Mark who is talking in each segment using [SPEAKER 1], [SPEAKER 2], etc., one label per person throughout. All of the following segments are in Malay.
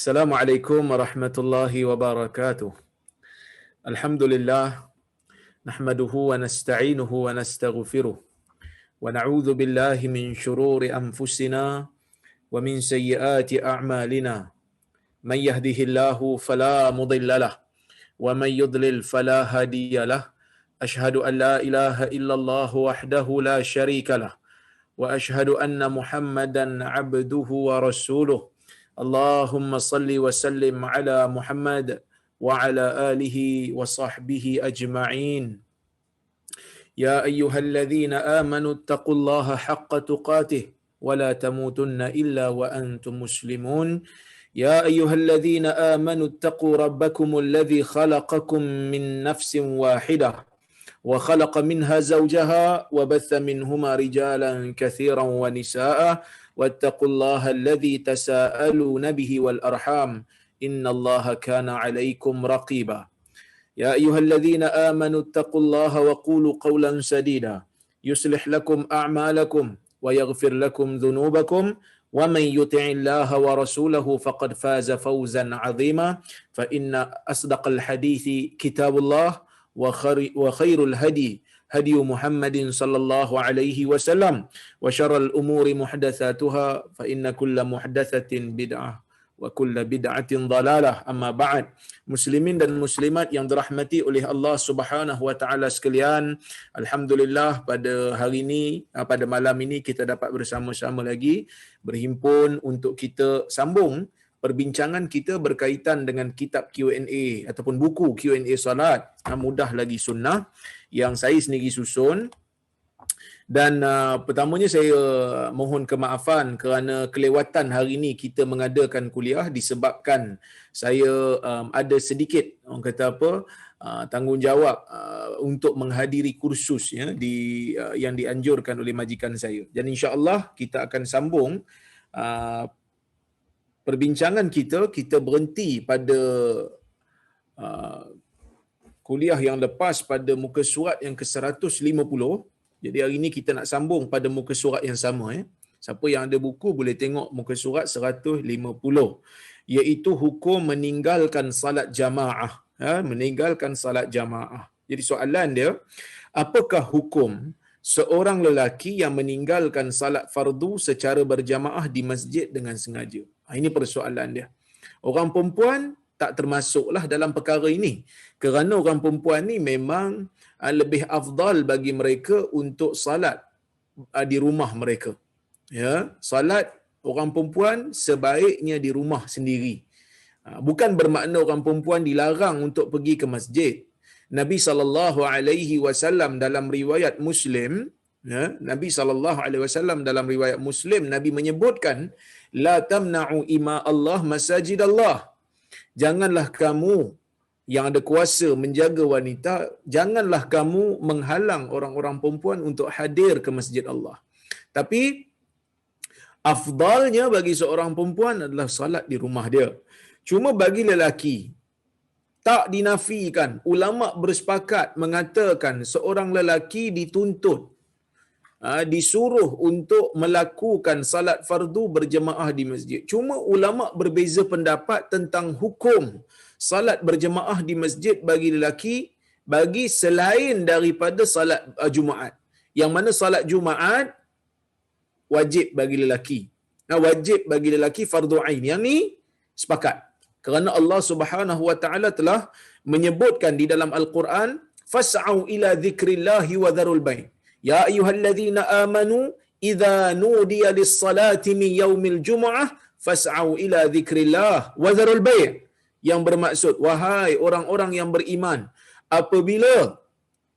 [SPEAKER 1] Assalamualaikum warahmatullahi wabarakatuh. Alhamdulillah nahmaduhu wa nasta'inuhu wa nastaghfiruh wa na'udzu billahi min shururi anfusina wa min sayyiati a'malina. Man yahdihillahu fala mudilla lah wa man yudlil fala hadiya lah. Ashhadu an la ilaha illallah wahdahu la syarika lah wa ashhadu anna Muhammadan 'abduhu wa rasuluh. Allahumma salli wa sallim ala Muhammad wa ala alihi wa sahbihi ajma'in. Ya ayyuhalladzina amanu taqullaha haqqa tuqatih wa la tamutunna illa wa antum muslimun. Ya ayyuhalladzina amanu taqu rabbakumul ladzi khalaqakum min nafsin wahidah wa khalaqa minha zawjaha wa batha minhuma rijalan katsiran wa nisaa'a wattaqullaha alladzi tasaaluna bihi wal arham innallaha kana 'alaikum raqiba. Ya ayyuhalladzina amanu taqullaha wa qulu qawlan sadida yuslih lakum a'malakum wa yaghfir lakum dhunubakum wa man yuti'illaha wa rasulahu faqad faza fawzan 'azima fa inna asdaqal hadithi kitabullah wa khairul hadi hadi Muhammadin sallallahu alaihi wasallam wa syarrul umuri muhdatsatuha fa inna kulla muhdatsatin bid'ah wa kulla bid'atin dhalalah. Amma ba'd. Muslimin dan muslimat yang dirahmati oleh Allah Subhanahu wa taala sekalian, alhamdulillah pada hari ini, pada malam ini kita dapat bersama-sama lagi berhimpun untuk kita sambung perbincangan kita berkaitan dengan kitab Q&A ataupun buku Q&A solat mudah lagi sunnah yang saya sendiri susun. Dan pertamanya saya mohon kemaafan kerana kelewatan hari ini kita mengadakan kuliah disebabkan saya ada sedikit orang kata apa tanggungjawab untuk menghadiri kursus ya yang dianjurkan oleh majikan saya. Dan insya-Allah kita akan sambung perbincangan kita berhenti pada kuliah yang lepas pada muka surat yang ke-150. Jadi hari ini kita nak sambung pada muka surat yang sama ya. Siapa yang ada buku boleh tengok muka surat 150, iaitu hukum meninggalkan salat jamaah, meninggalkan salat jamaah. Jadi soalan dia, apakah hukum seorang lelaki yang meninggalkan salat fardu secara berjamaah di masjid dengan sengaja? Ini persoalan dia. Orang perempuan tak termasuklah dalam perkara ini, kerana orang perempuan ni memang lebih afdal bagi mereka untuk salat di rumah mereka. Ya, salat orang perempuan sebaiknya di rumah sendiri. Bukan bermakna orang perempuan dilarang untuk pergi ke masjid. Nabi SAW dalam riwayat Muslim, ya, Nabi SAW dalam riwayat Muslim, Nabi menyebutkan, la tamna'u ima Allah masajid Allah. Janganlah kamu yang ada kuasa menjaga wanita, janganlah kamu menghalang orang-orang perempuan untuk hadir ke masjid Allah. Tapi afdalnya bagi seorang perempuan adalah salat di rumah dia. Cuma bagi lelaki tak dinafikan. Ulama bersepakat mengatakan seorang lelaki dituntut, disuruh untuk melakukan salat fardu berjemaah di masjid. Cuma ulama berbeza pendapat tentang hukum salat berjemaah di masjid bagi lelaki bagi selain daripada salat Jumaat. Yang mana salat Jumaat wajib bagi lelaki. Wajib bagi lelaki fardu ain. Yang ni sepakat. Kerana Allah Subhanahu wa taala telah menyebutkan di dalam Al-Quran, fas'au ila dzikrillahi wa dzarul bai'. Ya ayyuhalladzina amanu idza nudiya lis-salati min yaumil jumu'ah fas'au ila dzikrillah wa dzarul bai'. Yang bermaksud, wahai orang-orang yang beriman, apabila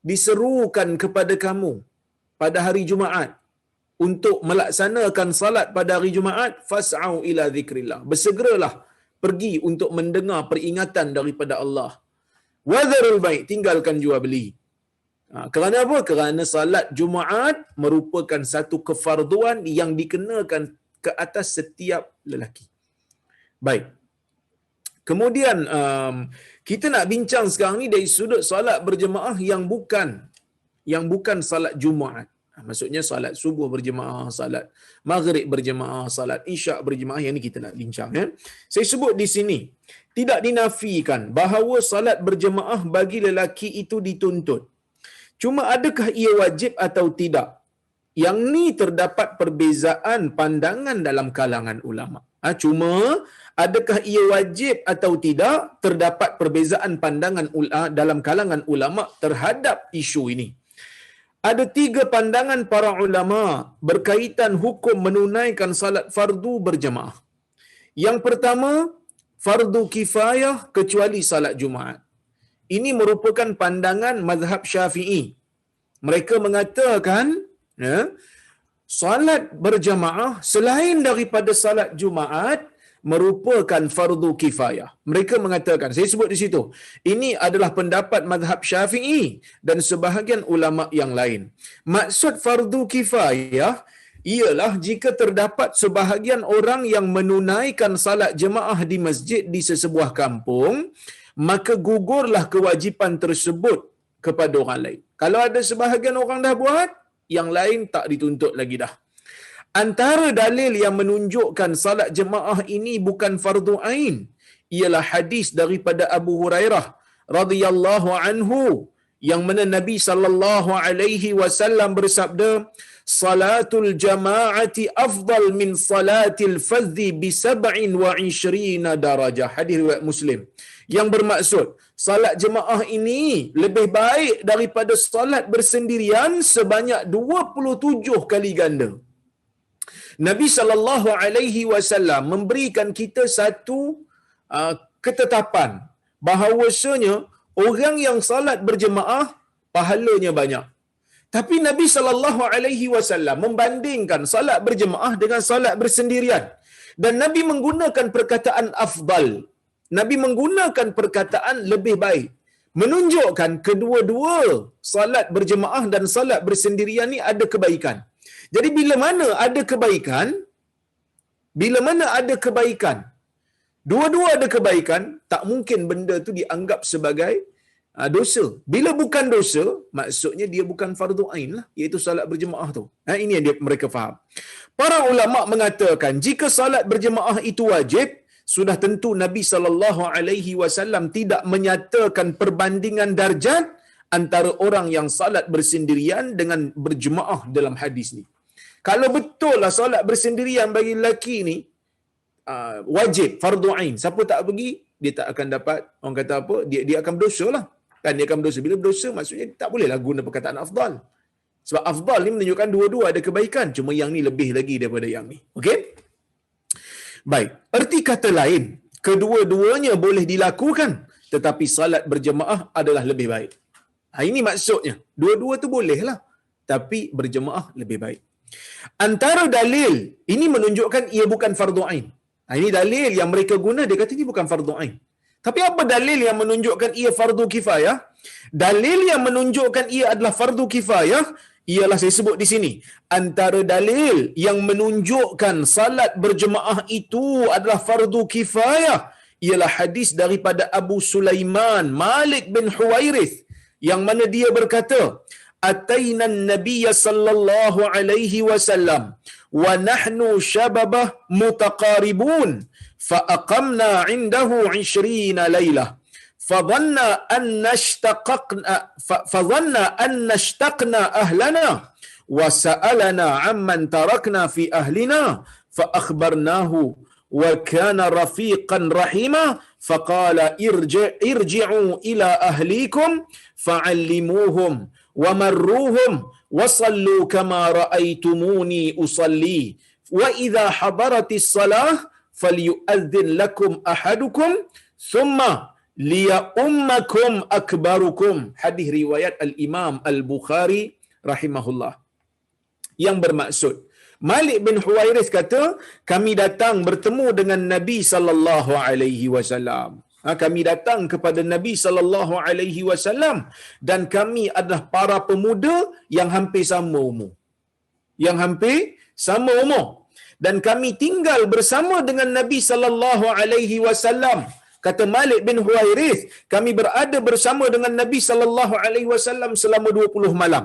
[SPEAKER 1] diserukan kepada kamu pada hari Jumaat untuk melaksanakan salat pada hari Jumaat, fas'au ila dzikrillah, bersegeralah pergi untuk mendengar peringatan daripada Allah. Wa dzarul bai', tinggalkan jual beli. Kerana apa? Kerana salat Jumaat merupakan satu kefarduan yang dikenakan ke atas setiap lelaki. Baik. Kemudian kita nak bincang sekarang ni dari sudut salat berjemaah yang bukan salat Jumaat. Maksudnya salat subuh berjemaah, salat maghrib berjemaah, salat isyak berjemaah, yang ni kita nak bincang ya. Saya sebut di sini tidak dinafikan bahawa salat berjemaah bagi lelaki itu dituntut. Cuma adakah ia wajib atau tidak? Yang ni terdapat perbezaan pandangan dalam kalangan ulama. Cuma adakah ia wajib atau tidak? Terdapat perbezaan pandangan dalam kalangan ulama terhadap isu ini. Ada 3 pandangan para ulama berkaitan hukum menunaikan salat fardu berjemaah. Yang pertama, fardu kifayah kecuali salat Jumaat. Ini merupakan pandangan mazhab Syafi'i. Mereka mengatakan, ya, salat berjemaah selain daripada salat Jumaat merupakan fardu kifayah. Mereka mengatakan, saya sebut di situ, ini adalah pendapat mazhab Syafi'i dan sebahagian ulama yang lain. Maksud fardu kifayah ialah jika terdapat sebahagian orang yang menunaikan salat jemaah di masjid di sesebuah kampung, maka gugurlah kewajipan tersebut kepada orang lain. Kalau ada sebahagian orang dah buat, yang lain tak dituntut lagi dah. Antara dalil yang menunjukkan salat jemaah ini bukan fardu ain ialah hadis daripada Abu Hurairah radhiyallahu anhu yang mana Nabi sallallahu alaihi wasallam bersabda, salatul jamaati afdal min salatil fadhi bi 27 darajah. Hadis riwayat Muslim. Yang bermaksud salat jemaah ini lebih baik daripada salat bersendirian sebanyak 27 kali ganda. Nabi sallallahu alaihi wasallam memberikan kita satu ketetapan bahawasanya orang yang salat berjemaah pahalanya banyak. Tapi Nabi sallallahu alaihi wasallam membandingkan salat berjemaah dengan salat bersendirian, dan Nabi menggunakan perkataan afdal. Nabi menggunakan perkataan lebih baik, menunjukkan kedua-dua salat berjemaah dan salat bersendirian ni ada kebaikan. Jadi bila mana ada kebaikan, dua-dua ada kebaikan, tak mungkin benda tu dianggap sebagai dosa. Bila bukan dosa, maksudnya dia bukan fardu ain lah, iaitu salat berjemaah tu. Ini yang mereka faham. Para ulama mengatakan jika salat berjemaah itu wajib, sudah tentu Nabi sallallahu alaihi wasallam tidak menyatakan perbandingan darjat antara orang yang salat bersendirian dengan berjemaah dalam hadis ni. Kalau betul lah solat bersendirian bagi lelaki ni wajib, fardu ain, siapa tak pergi, dia tak akan dapat, orang kata apa, dia akan berdosa lah. Kan dia akan berdosa. Bila berdosa, maksudnya tak bolehlah guna perkataan afdal. Sebab afdal ni menunjukkan dua-dua ada kebaikan. Cuma yang ni lebih lagi daripada yang ni. Okey? Baik. Erti kata lain, kedua-duanya boleh dilakukan, tetapi salat berjemaah adalah lebih baik. Ini maksudnya. Dua-dua tu boleh lah, tapi berjemaah lebih baik. Antara dalil ini menunjukkan ia bukan fardu ain. Ini dalil yang mereka guna, dia kata ini bukan fardu ain. Tapi apa dalil yang menunjukkan ia fardu kifayah? Dalil yang menunjukkan ia adalah fardu kifayah ialah saya sebut di sini. Antara dalil yang menunjukkan salat berjemaah itu adalah fardu kifayah ialah hadis daripada Abu Sulaiman Malik bin Huwairith yang mana dia berkata, Atayna an-nabiy sallallahu alaihi wasallam wa nahnu shababah mutaqaribun fa aqamna 'indahu 20 lailah fadhanna an nashtaqna ahlana wa sa'alana 'amman tarakna fi ahlina fa akhbarnahu wa kana rafiqan rahima faqala irji'u ila ahlikum fa'allimuhum wa marruhum wa sallu kama ra'aytumuni usalli wa idza hadaratis salah falyu'adhdhin lakum ahadukum thumma liya'ummakum akbarukum. Hadis riwayat al-Imam al-Bukhari rahimahullah. Yang bermaksud, Malik bin Huwairith kata, kami datang bertemu dengan Nabi sallallahu alaihi wasallam. Kami datang kepada Nabi sallallahu alaihi wasallam dan kami adalah para pemuda yang hampir sama umur. Dan kami tinggal bersama dengan Nabi sallallahu alaihi wasallam. Kata Malik bin Huwairith, kami berada bersama dengan Nabi sallallahu alaihi wasallam selama 20 malam.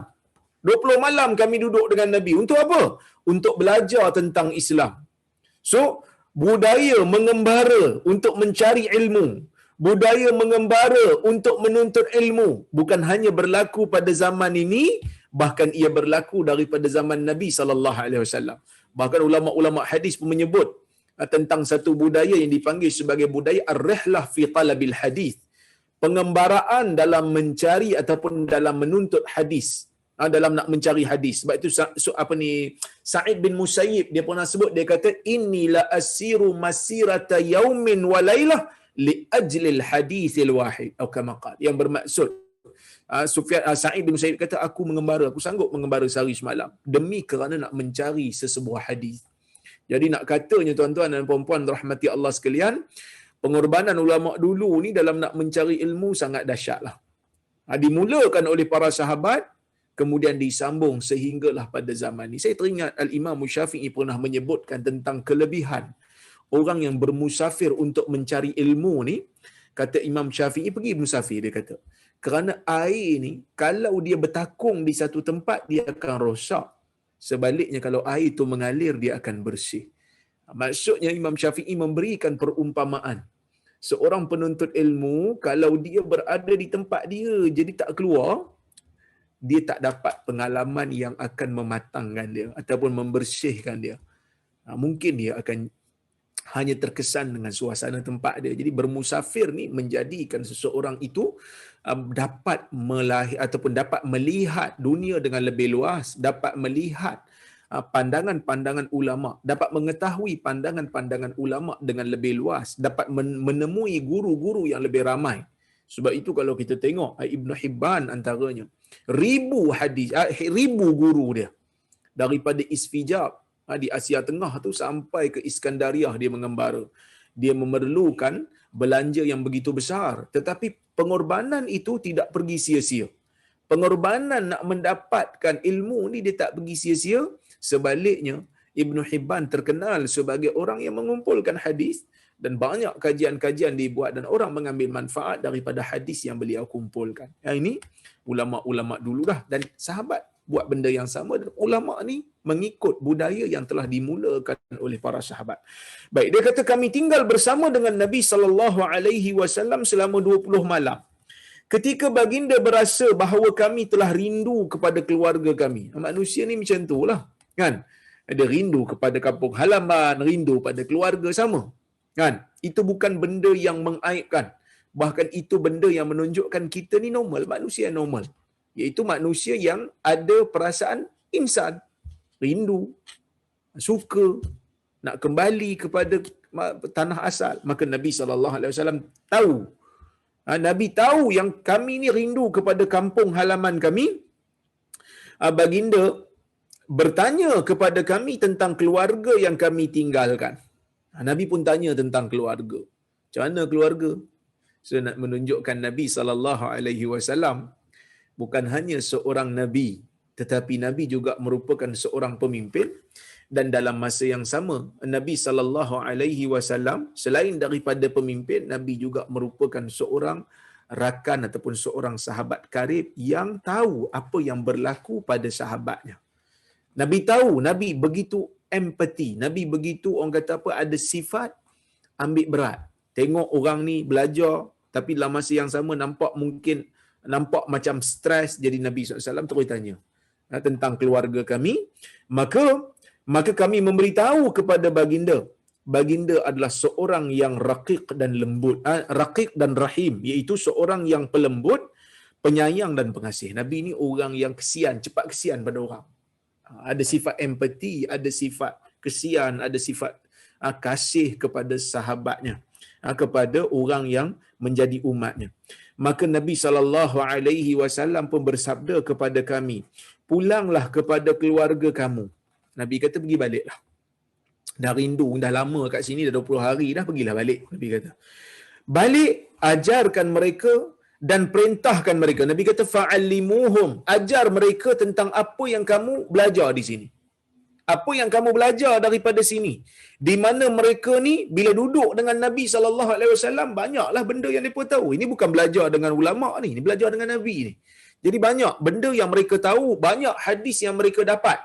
[SPEAKER 1] 20 malam kami duduk dengan Nabi. Untuk apa? Untuk belajar tentang Islam. So, budaya mengembara untuk mencari ilmu, budaya mengembara untuk menuntut ilmu bukan hanya berlaku pada zaman ini, bahkan ia berlaku daripada zaman Nabi sallallahu alaihi wasallam. Bahkan ulama-ulama hadis pun menyebut tentang satu budaya yang dipanggil sebagai budaya ar-rihlah fi talabil hadis. Pengembaraan dalam mencari ataupun dalam menuntut hadis, dalam nak mencari hadis. Sebab itu Sa'id bin Musayyib dia pernah sebut, dia kata innila asiru masirata yaumin wa lailah li ajlil haditsil wahid atau kama qala, yang bermaksud Sa'id bin Musayyib kata aku sanggup mengembara sehari semalam demi kerana nak mencari sesebuah hadis. Jadi nak katanya tuan-tuan dan puan-puan rahmati Allah sekalian, pengorbanan ulama dulu ni dalam nak mencari ilmu sangat dahsyatlah. Dimulakan oleh para sahabat, kemudian disambung sehinggalah pada zaman ini. Saya teringat Al-Imam Syafi'i pernah menyebutkan tentang kelebihan orang yang bermusafir untuk mencari ilmu ni. Kata Imam Syafi'i, pergi musafir, dia kata, kerana air ni kalau dia bertakung di satu tempat dia akan rosak. Sebaliknya kalau air itu mengalir dia akan bersih. Maksudnya Imam Syafi'i memberikan perumpamaan. Seorang penuntut ilmu kalau dia berada di tempat dia jadi tak keluar, dia tak dapat pengalaman yang akan mematangkan dia ataupun membersihkan dia. Mungkin dia akan hanya terkesan dengan suasana tempat dia. Jadi bermusafir ni menjadikan seseorang itu dapat ataupun dapat melihat dunia dengan lebih luas, dapat melihat pandangan-pandangan ulama, dapat mengetahui pandangan-pandangan ulama dengan lebih luas, dapat menemui guru-guru yang lebih ramai. Sebab itu kalau kita tengok Ibn Hibban antaranya, ribu guru dia daripada Isfijab di Asia Tengah tu sampai ke Iskandariah dia mengembara. Dia memerlukan belanja yang begitu besar, tetapi pengorbanan itu tidak pergi sia-sia. Pengorbanan nak mendapatkan ilmu ni dia tak pergi sia-sia. Sebaliknya Ibn Hibban terkenal sebagai orang yang mengumpulkan hadis dan banyak kajian-kajian dibuat dan orang mengambil manfaat daripada hadis yang beliau kumpulkan. Ini ulama-ulama dulu dah, dan sahabat buat benda yang sama, dan ulama ni mengikut budaya yang telah dimulakan oleh para sahabat. Baik, dia kata kami tinggal bersama dengan Nabi sallallahu alaihi wasallam selama 20 malam. Ketika baginda berasa bahawa kami telah rindu kepada keluarga kami. Manusia ni macam itulah, kan? Ada rindu kepada kampung halaman, rindu pada keluarga, sama. Kan? Itu bukan benda yang mengaibkan. Bahkan itu benda yang menunjukkan kita ni normal, manusia normal. Iaitu manusia yang ada perasaan insan, rindu, suka nak kembali kepada tanah asal. Maka Nabi SAW tahu. Nabi tahu yang kami ni rindu kepada kampung halaman kami. Baginda bertanya kepada kami tentang keluarga yang kami tinggalkan. Nabi pun tanya tentang keluarga. Macam mana keluarga? Saya nak menunjukkan Nabi SAW bukan hanya seorang Nabi, tetapi Nabi juga merupakan seorang pemimpin. Dan dalam masa yang sama, Nabi SAW selain daripada pemimpin, Nabi juga merupakan seorang rakan ataupun seorang sahabat karib yang tahu apa yang berlaku pada sahabatnya. Nabi tahu, Nabi begitu empati, Nabi begitu, orang kata apa, ada sifat ambil berat. Tengok orang ni belajar, tapi dalam masa yang sama nampak macam stres. Jadi Nabi SAW terus tanya tentang keluarga kami. Maka kami memberitahu kepada baginda adalah seorang yang raqiq dan lembut, raqiq dan rahim, iaitu seorang yang pelembut, penyayang dan pengasih. Nabi ni orang yang kesian, cepat kesian pada orang. Ada sifat empati, ada sifat kesian, ada sifat kasih kepada sahabatnya, kepada orang yang menjadi umatnya. Maka Nabi SAW pun bersabda kepada kami, pulanglah kepada keluarga kamu. Nabi kata pergi baliklah. Dah rindu, dah lama kat sini, dah 20 hari dah, pergilah balik. Nabi kata, balik, ajarkan mereka dan perintahkan mereka. Nabi kata fa'allimuhum, ajar mereka tentang apa yang kamu belajar di sini. Apa yang kamu belajar daripada sini. Di mana mereka ni bila duduk dengan Nabi SAW, banyaklah benda yang mereka tahu. Ini bukan belajar dengan ulama ni, ini belajar dengan Nabi ni. Jadi banyak benda yang mereka tahu, banyak hadis yang mereka dapat.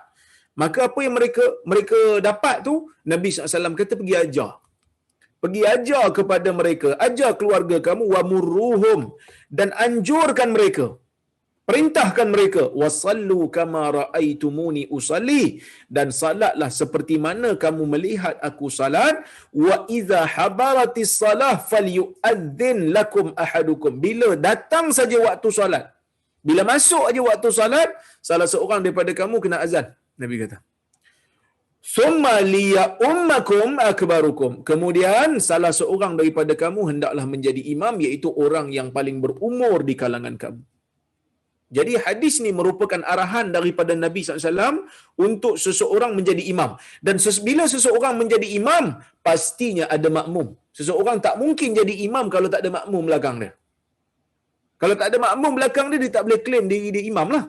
[SPEAKER 1] Maka apa yang mereka dapat tu, Nabi SAW kata pergi ajar. Pergi ajar kepada mereka, ajar keluarga kamu, wa murruhum, dan anjurkan mereka. Perintahkan mereka, wasallu kama raaitumuni usalli, dan salatlah seperti mana kamu melihat aku salat. Wa idza habaratis salah falyu'adzin lakum ahadukum, bila datang saja waktu salat, bila masuk aja waktu salat, salah seorang daripada kamu kena azan, Nabi kata. Summa liya ummakum akbarukum, kemudian salah seorang daripada kamu hendaklah menjadi imam, iaitu orang yang paling berumur di kalangan kamu. Jadi hadis ni merupakan arahan daripada Nabi SAW untuk seseorang menjadi imam. Dan bila seseorang menjadi imam, pastinya ada makmum. Seseorang tak mungkin jadi imam kalau tak ada makmum belakang dia. Kalau tak ada makmum belakang dia, dia tak boleh claim diri dia imam lah.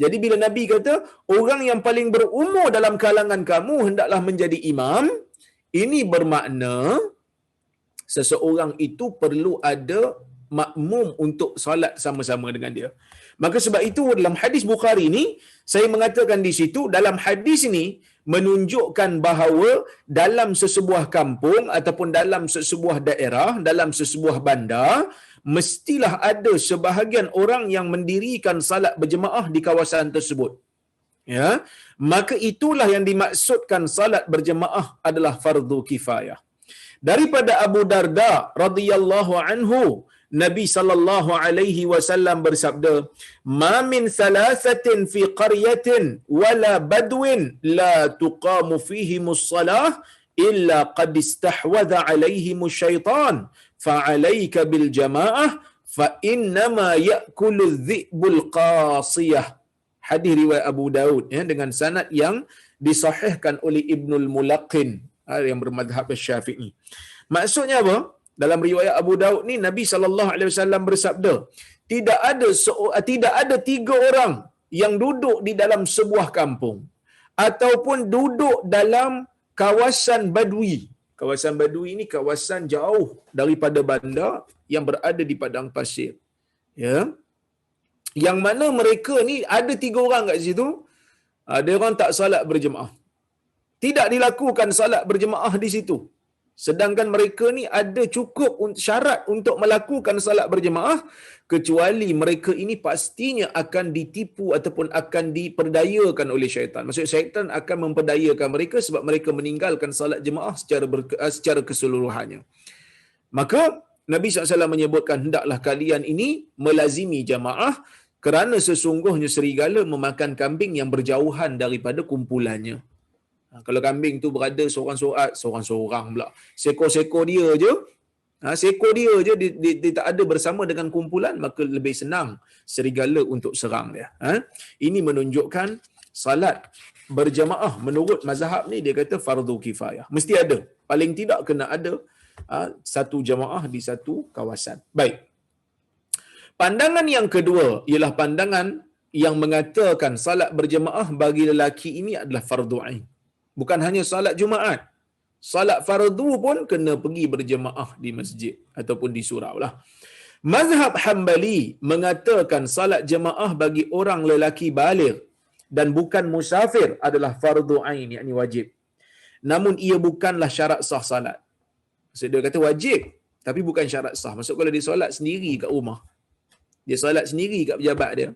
[SPEAKER 1] Jadi bila Nabi kata, orang yang paling berumur dalam kalangan kamu hendaklah menjadi imam, ini bermakna seseorang itu perlu ada makmum untuk solat sama-sama dengan dia. Maka sebab itu dalam hadis Bukhari ni, saya mengatakan di situ, dalam hadis ni menunjukkan bahawa dalam sesebuah kampung ataupun dalam sesebuah daerah, dalam sesebuah bandar, mestilah ada sebahagian orang yang mendirikan salat berjemaah di kawasan tersebut. Ya, maka itulah yang dimaksudkan salat berjemaah adalah fardu kifayah. Daripada Abu Darda radhiyallahu anhu, Nabi sallallahu alaihi wasallam bersabda, "Ma min thalathatin fi qaryatin wala badwin la tuqamu fihimus salah illa qad istahwadha alaihimus syaitan fa alayka bil jamaah fa innama ya'kulu adh-dhi'bul qasiyah." Hadis riwayat Abu Daud, ya, dengan sanad yang disahihkan oleh Ibnul Mulaqin, yang bermadhab Syafi'i. Maksudnya apa? Dalam riwayat Abu Daud ni, Nabi SAW bersabda, tidak ada 3 orang yang duduk di dalam sebuah kampung ataupun duduk dalam kawasan badui. Kawasan badui ni kawasan jauh daripada bandar yang berada di padang pasir. Ya. Yang mana mereka ni ada 3 orang kat situ, ada orang tak salat berjemaah. Tidak dilakukan salat berjemaah di situ. Sedangkan mereka ni ada cukup syarat untuk melakukan salat berjemaah, kecuali mereka ini pastinya akan ditipu ataupun akan diperdayakan oleh syaitan. Maksudnya syaitan akan memperdayakan mereka sebab mereka meninggalkan salat jemaah secara keseluruhannya. Maka Nabi SAW menyebutkan, hendaklah kalian ini melazimi jamaah, kerana sesungguhnya serigala memakan kambing yang berjauhan daripada kumpulannya. Kalau kambing tu berada seorang-seorang pula, sekor-sekor dia je, sekor dia je, dia tak ada bersama dengan kumpulan, maka lebih senang serigala untuk serang dia. Ini menunjukkan salat berjamaah menurut mazhab ni, dia kata fardu kifayah. Mesti ada, paling tidak kena ada satu jamaah di satu kawasan. Baik. Pandangan yang kedua ialah pandangan yang mengatakan salat berjemaah bagi lelaki ini adalah fardu ain. Bukan hanya salat Jumaat. Salat fardu pun kena pergi berjemaah di masjid ataupun di surau lah. Mazhab Hanbali mengatakan salat jemaah bagi orang lelaki baligh dan bukan musafir adalah fardu ain, yakni wajib. Namun ia bukanlah syarat sah salat. Maksud dia kata wajib tapi bukan syarat sah. Maksud kalau dia solat sendiri kat rumah, dia solat sendiri kat pejabat dia,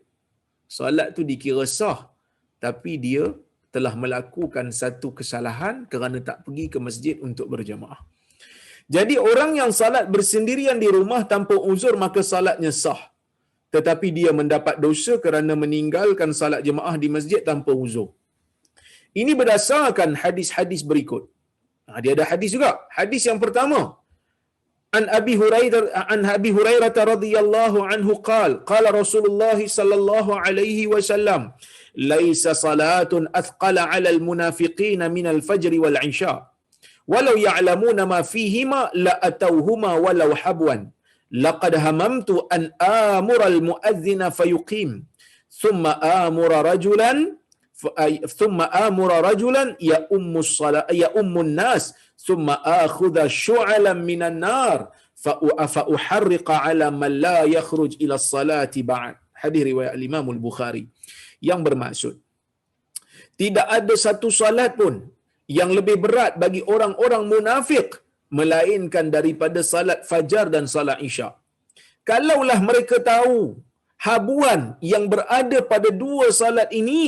[SPEAKER 1] solat tu dikira sah, tapi dia telah melakukan satu kesalahan kerana tak pergi ke masjid untuk berjemaah. Jadi orang yang salat bersendirian di rumah tanpa uzur, maka salatnya sah. Tetapi dia mendapat dosa kerana meninggalkan salat jemaah di masjid tanpa uzur. Ini berdasarkan hadis-hadis berikut. Dia ada hadis juga. Hadis yang pertama, An Abi Hurairah radhiyallahu anhu qala Rasulullah sallallahu alaihi wasallam, laisa salatun athqala 'ala al-munafiqin min al-fajr wal 'isha walau ya'lamuna ma fihima la atawhuma walau habwan laqad hamamtu an amura al-mu'adhdhin fayuqim thumma amura rajulan ya ummu an-nas thumma akhudha shu'alan minan nar fa uharriqa 'ala man la yakhruj ila as-salati ba'd. Hadis riwayat Imam Al-Bukhari yang bermaksud tidak ada satu salat pun yang lebih berat bagi orang-orang munafik melainkan daripada salat fajar dan salat isya. Kalaulah mereka tahu habuan yang berada pada dua salat ini,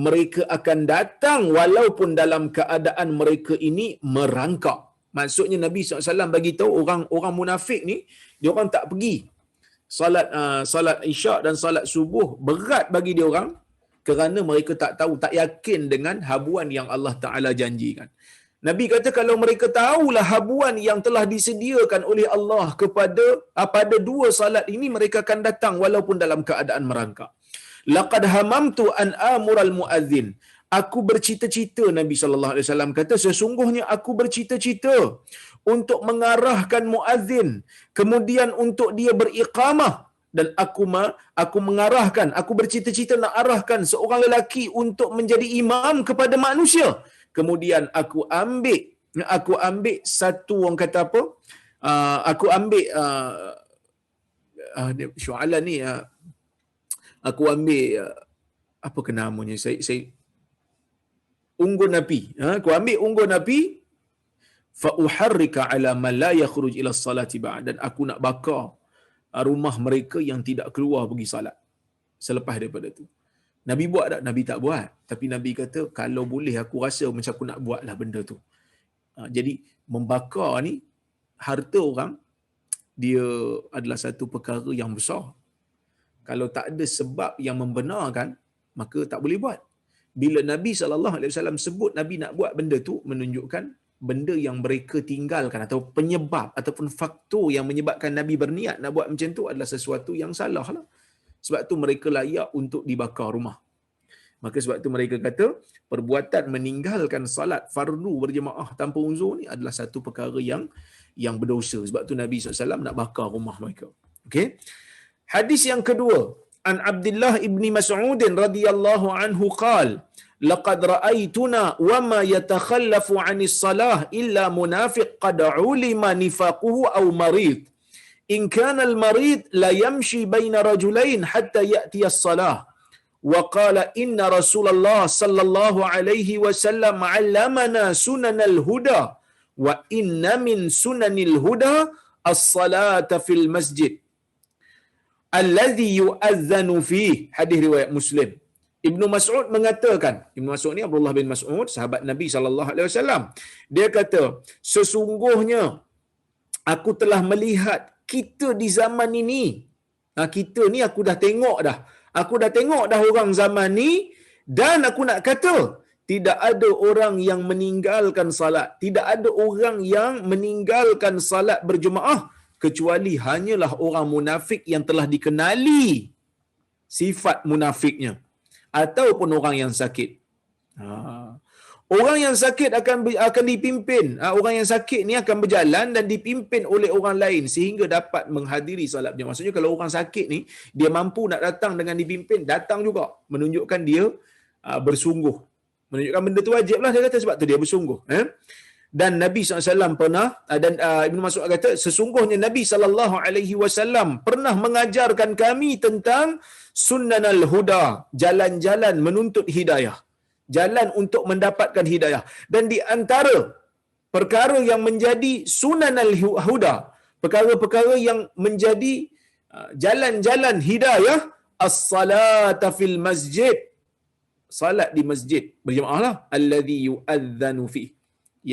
[SPEAKER 1] mereka akan datang walaupun dalam keadaan mereka ini merangkak. Maksudnya Nabi SAW bagi tahu orang munafik ni, dia orang tak pergi salat isyak dan salat subuh berat bagi dia orang kerana mereka tak tahu, tak yakin dengan habuan yang Allah Taala janjikan. Nabi kata kalau mereka tahulah habuan yang telah disediakan oleh Allah pada dua salat ini, mereka akan datang walaupun dalam keadaan merangkak. Laqad hamamtu an amural muadzin. Aku bercita-cita, Nabi sallallahu alaihi wasallam kata, sesungguhnya aku bercita-cita untuk mengarahkan muazzin, kemudian untuk dia beriqamah, dan aku bercita-cita nak arahkan seorang lelaki untuk menjadi imam kepada manusia. Kemudian aku ambil satu, orang kata apa? Aku ambil syu'ala ni, aku ambil apa ke namanya? Saya unggun api. Aku ambil unggun api fa uharrika ala man la yakhruj ila salati ba'd, dan aku nak bakar rumah mereka yang tidak keluar pergi salat selepas daripada tu. Nabi buat tak? Nabi tak buat. Tapi Nabi kata kalau boleh aku rasa macam aku nak buatlah benda tu. Jadi membakar ni harta orang, dia adalah satu perkara yang besar. Kalau tak ada sebab yang membenarkan, maka tak boleh buat. Bila Nabi SAW sebut Nabi nak buat benda tu, menunjukkan benda yang mereka tinggalkan atau penyebab ataupun faktor yang menyebabkan Nabi berniat nak buat macam tu adalah sesuatu yang salah lah. Sebab tu mereka layak untuk dibakar rumah. Maka sebab tu mereka kata perbuatan meninggalkan salat fardu berjemaah tanpa uzur ni adalah satu perkara yang berdosa. Sebab tu Nabi SAW nak bakar rumah mereka. Okey. Hadis yang kedua, an Abdullah ibni Mas'ud radhiyallahu anhu qala laqad ra'aytuna wa ma yatakhallafu 'anis salah illa munafiq qad 'ulima nifaquhu aw marid. In kana al-marid la yamshi baina rajulain hatta ya'ti as-salah. Wa qala inna Rasulullah sallallahu alaihi wasallam 'allamana sunanal huda wa inna min sunanil huda as-salata fil masjid alladhi yu'adhdhanu fihi. Hadis riwayat Muslim. Ibnu Mas'ud mengatakan, Ibnu Mas'ud ni Abdullah bin Mas'ud, sahabat Nabi sallallahu alaihi wasallam. Dia kata, sesungguhnya aku telah melihat kita di zaman ini. Kita ni aku dah tengok dah. Aku dah tengok dah orang zaman ni, dan aku nak kata tidak ada orang yang meninggalkan salat. Tidak ada orang yang meninggalkan salat berjemaah kecuali hanyalah orang munafik yang telah dikenali sifat munafiknya, ataupun orang yang sakit. Orang yang sakit akan dipimpin. Orang yang sakit ni akan berjalan dan dipimpin oleh orang lain sehingga dapat menghadiri salat berjemaah. Maksudnya kalau orang sakit ni dia mampu nak datang dengan dipimpin, datang juga, menunjukkan dia bersungguh. Menunjukkan benda tu wajib lah, dia kata, sebab tu dia bersungguh. Dan Nabi SAW pernah, dan Ibn Mas'ud kata, sesungguhnya Nabi SAW pernah mengajarkan kami tentang sunnanal huda, jalan-jalan menuntut hidayah, jalan untuk mendapatkan hidayah. Dan di antara perkara yang menjadi sunanal huda, perkara-perkara yang menjadi jalan-jalan hidayah, as-salata fil masjid, salat di masjid berjemaah lah, alladhi yu'adhdhanu fi,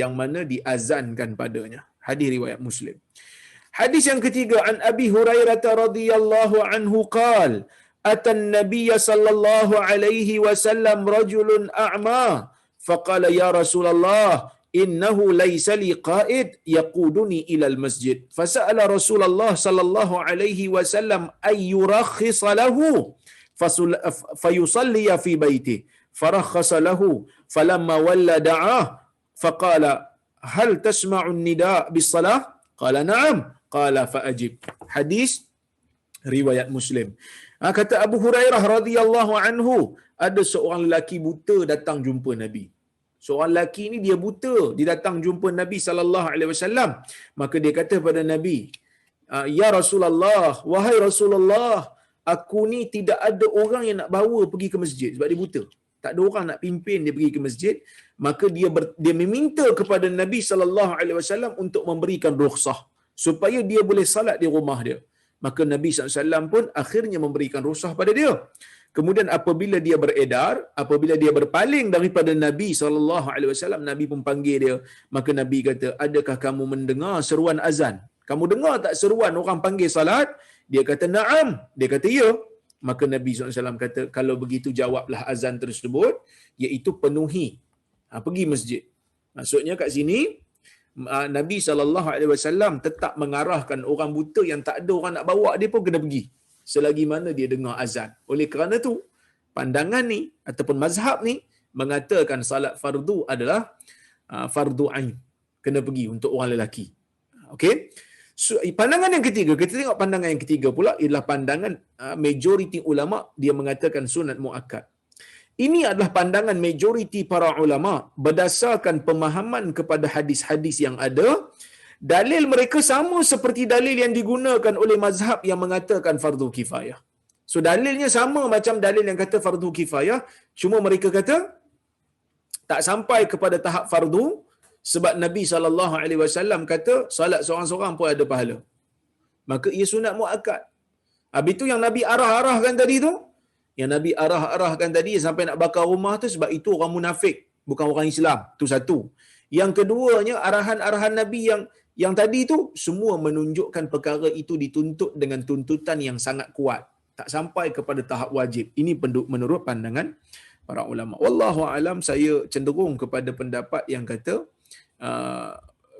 [SPEAKER 1] yang mana diazankan padanya. Hadis riwayat Muslim. Hadis yang ketiga, an Abi Hurairah radhiyallahu anhu qala atan nabiyya sallallahu alaihi wasallam rajulun a'ma faqala ya Rasulullah innahu laysa li qa'id yaquduni ila al-masjid fasa'ala Rasulullah sallallahu alaihi wasallam ay yurakhis lahu fayusalli fi baitihi farakhasa lahu falamma walla da'ah faqala hal tasma'u an-nida' bis-salah qala na'am qala fa'ajib. Hadis riwayat Muslim. Kata Abu Hurairah radhiyallahu anhu, ada seorang lelaki buta datang jumpa Nabi. Seorang lelaki ni dia buta, dia datang jumpa Nabi sallallahu alaihi wasallam. Maka dia kata pada Nabi, ya Rasulullah, wahai Rasulullah, aku ni tidak ada orang yang nak bawa pergi ke masjid sebab dia buta. Tak ada orang nak pimpin dia pergi ke masjid, maka dia meminta kepada Nabi sallallahu alaihi wasallam untuk memberikan rukhsah supaya dia boleh salat di rumah dia. Maka Nabi SAW pun akhirnya memberikan rukhsah pada dia. Kemudian apabila dia beredar, apabila dia berpaling daripada Nabi SAW, Nabi pun panggil dia. Maka Nabi kata, adakah kamu mendengar seruan azan? Kamu dengar tak seruan orang panggil salat? Dia kata, na'am. Dia kata, ya. Maka Nabi SAW kata, kalau begitu jawablah azan tersebut, iaitu penuhi. Pergi masjid. Maksudnya kat sini, Nabi SAW tetap mengarahkan orang buta yang tak ada orang nak bawa dia pun kena pergi selagi mana dia dengar azan. Oleh kerana tu pandangan ni ataupun mazhab ni mengatakan salat fardu adalah fardu ain, kena pergi untuk orang lelaki. Okey. So, pandangan yang ketiga, kita tengok pandangan yang ketiga pula ialah pandangan majoriti ulama, dia mengatakan sunat muakkad. Ini adalah pandangan majoriti para ulama berdasarkan pemahaman kepada hadis-hadis yang ada. Dalil mereka sama seperti dalil yang digunakan oleh mazhab yang mengatakan fardu kifayah. So dalilnya sama macam dalil yang kata fardu kifayah, cuma mereka kata tak sampai kepada tahap fardu sebab Nabi SAW kata salat seorang-seorang pun ada pahala. Maka ia sunat muakkad. Habis itu yang Nabi arah-arahkan tadi tu, yang Nabi arah-arahkan tadi sampai nak bakar rumah tu sebab itu orang munafik, bukan orang Islam. Itu satu. Yang keduanya, arahan-arahan Nabi yang tadi tu semua menunjukkan perkara itu dituntut dengan tuntutan yang sangat kuat. Tak sampai kepada tahap wajib. Ini menurut pandangan para ulama. Wallahu alam, saya cenderung kepada pendapat yang kata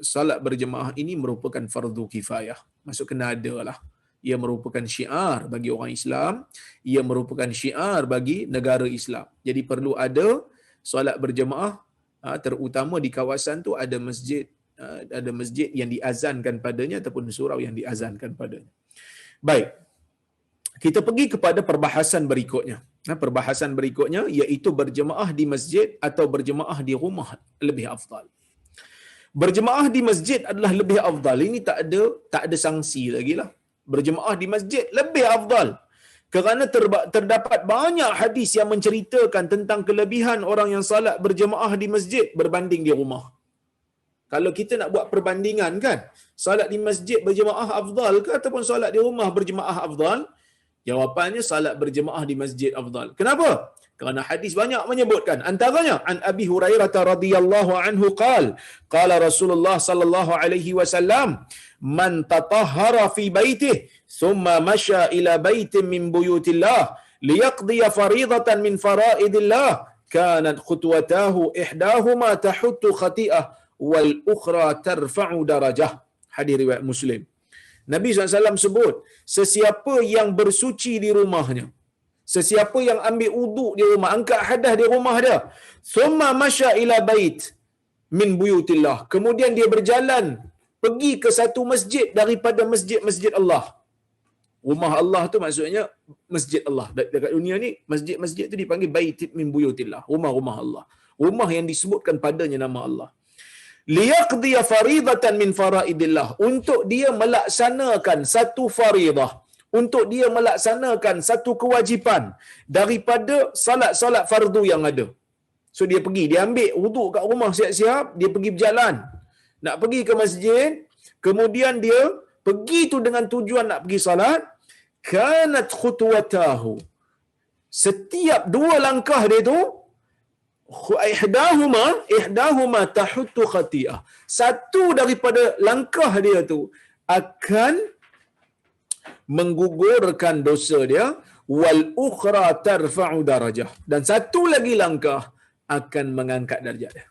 [SPEAKER 1] salat berjemaah ini merupakan fardu kifayah. Maksud kena ada lah. Ia merupakan syiar bagi orang Islam, ia merupakan syiar bagi negara Islam. Jadi perlu ada solat berjemaah, terutama di kawasan tu ada masjid yang diazankan padanya ataupun surau yang diazankan padanya. Baik. Kita pergi kepada perbahasan berikutnya. Perbahasan berikutnya iaitu berjemaah di masjid atau berjemaah di rumah lebih afdal. Berjemaah di masjid adalah lebih afdal. Ini tak ada sanksi lagi lah. Berjemaah di masjid lebih afdal kerana terdapat banyak hadis yang menceritakan tentang kelebihan orang yang salat berjemaah di masjid berbanding di rumah. Kalau kita nak buat perbandingan kan, salat di masjid berjemaah afdal ke ataupun salat di rumah berjemaah afdal? Jawapannya salat berjemaah di masjid afdal. Kenapa? Kerana hadis banyak menyebutkan. Antaranya an Abi Hurairah radhiyallahu anhu qala Rasulullah sallallahu alaihi wasallam, man tatahhara fi baitihi thumma masya ila baitin min buyutillah liyaqdi faridatan min faraidillah kanat khutwatahu ihdahuma tahuttu khati'ah wal ukhra tarfa'u darajah. Hadis riwayat Muslim. Nabi SAW sebut, sesiapa yang bersuci di rumahnya, sesiapa yang ambil wuduk di rumah, angkat hadas di rumah dia, thumma masya ila bait min buyutillah, kemudian dia berjalan pergi ke satu masjid daripada masjid-masjid Allah. Rumah Allah tu maksudnya masjid Allah. Dekat dunia ni masjid-masjid tu dipanggil bait min buyutillah, rumah-rumah Allah. Rumah yang disebutkan padanya nama Allah. Liyaqdi faridatan min faraidillah, untuk dia melaksanakan satu faridah, untuk dia melaksanakan satu kewajipan daripada salat-salat fardu yang ada. So dia pergi, dia ambil wuduk kat rumah siap-siap, dia pergi berjalan nak pergi ke masjid, kemudian dia pergi tu dengan tujuan nak pergi salat. Kanat khutwatahu, setiap dua langkah dia tu, ihdahuma tahuttu khati'ah, satu daripada langkah dia tu akan menggugurkan dosa dia, wal ukhra tarfa'u darajah, dan satu lagi langkah akan mengangkat darjat dia.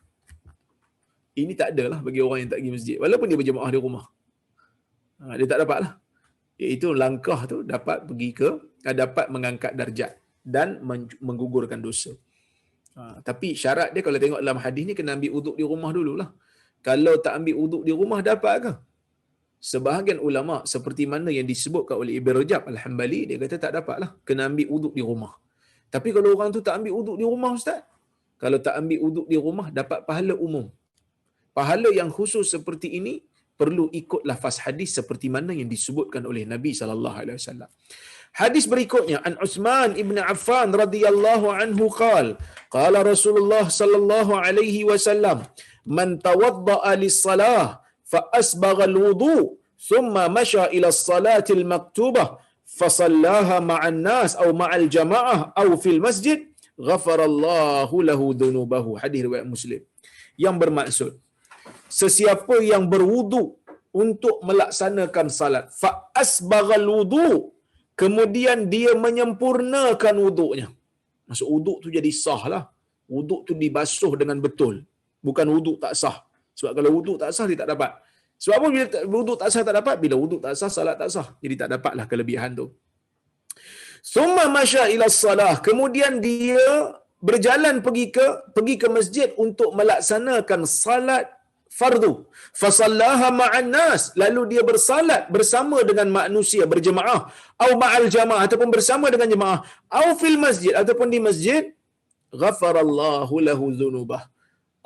[SPEAKER 1] Ini tak adalah bagi orang yang tak pergi masjid walaupun dia berjemaah di rumah. Dia tak dapat lah. Iaitu langkah tu dapat mengangkat darjat dan menggugurkan dosa. Tapi syarat dia kalau tengok dalam hadis ni kena ambil wuduk di rumah dululah. Kalau tak ambil wuduk di rumah dapat ke? Sebahagian ulama seperti mana yang disebutkan oleh Ibn Rajab Al-Hambali, dia kata tak dapatlah, kena ambil wuduk di rumah. Tapi kalau orang tu tak ambil wuduk di rumah, ustaz, kalau tak ambil wuduk di rumah dapat pahala umum. Pahala yang khusus seperti ini perlu ikut lafaz hadis seperti mana yang disebutkan oleh Nabi sallallahu alaihi wasallam. Hadis berikutnya an Utsman ibn Affan radhiyallahu anhu qala Rasulullah sallallahu alaihi wasallam man tawadda'a lis-salah fa asbagha al-wudu thumma masha ila as-salati al-maktubah fa sallaha ma'an nas aw ma'al jamaah aw fil masjid ghafarallahu lahu dhunubahu. Hadis riwayat Muslim. Yang bermaksud sesiapa yang berwudu untuk melaksanakan salat fa asbaghal wudu, kemudian dia menyempurnakan wuduknya. Maksud wuduk tu jadi sah lah. Wuduk tu dibasuh dengan betul. Bukan wuduk tak sah. Sebab kalau wuduk tak sah, dia tak dapat. Sebab apa bila wuduk tak sah tak dapat? Bila wuduk tak sah, salat tak sah. Jadi tak dapatlah kelebihan tu. Summa masya ila salah. Kemudian dia berjalan pergi ke masjid untuk melaksanakan salat fardu. Fasallaha ma'an nas, lalu dia bersalat bersama dengan manusia berjemaah, au ma'al jamaah ataupun bersama dengan jemaah, au fil masjid ataupun di masjid, ghafarallahu lahu dzunubah.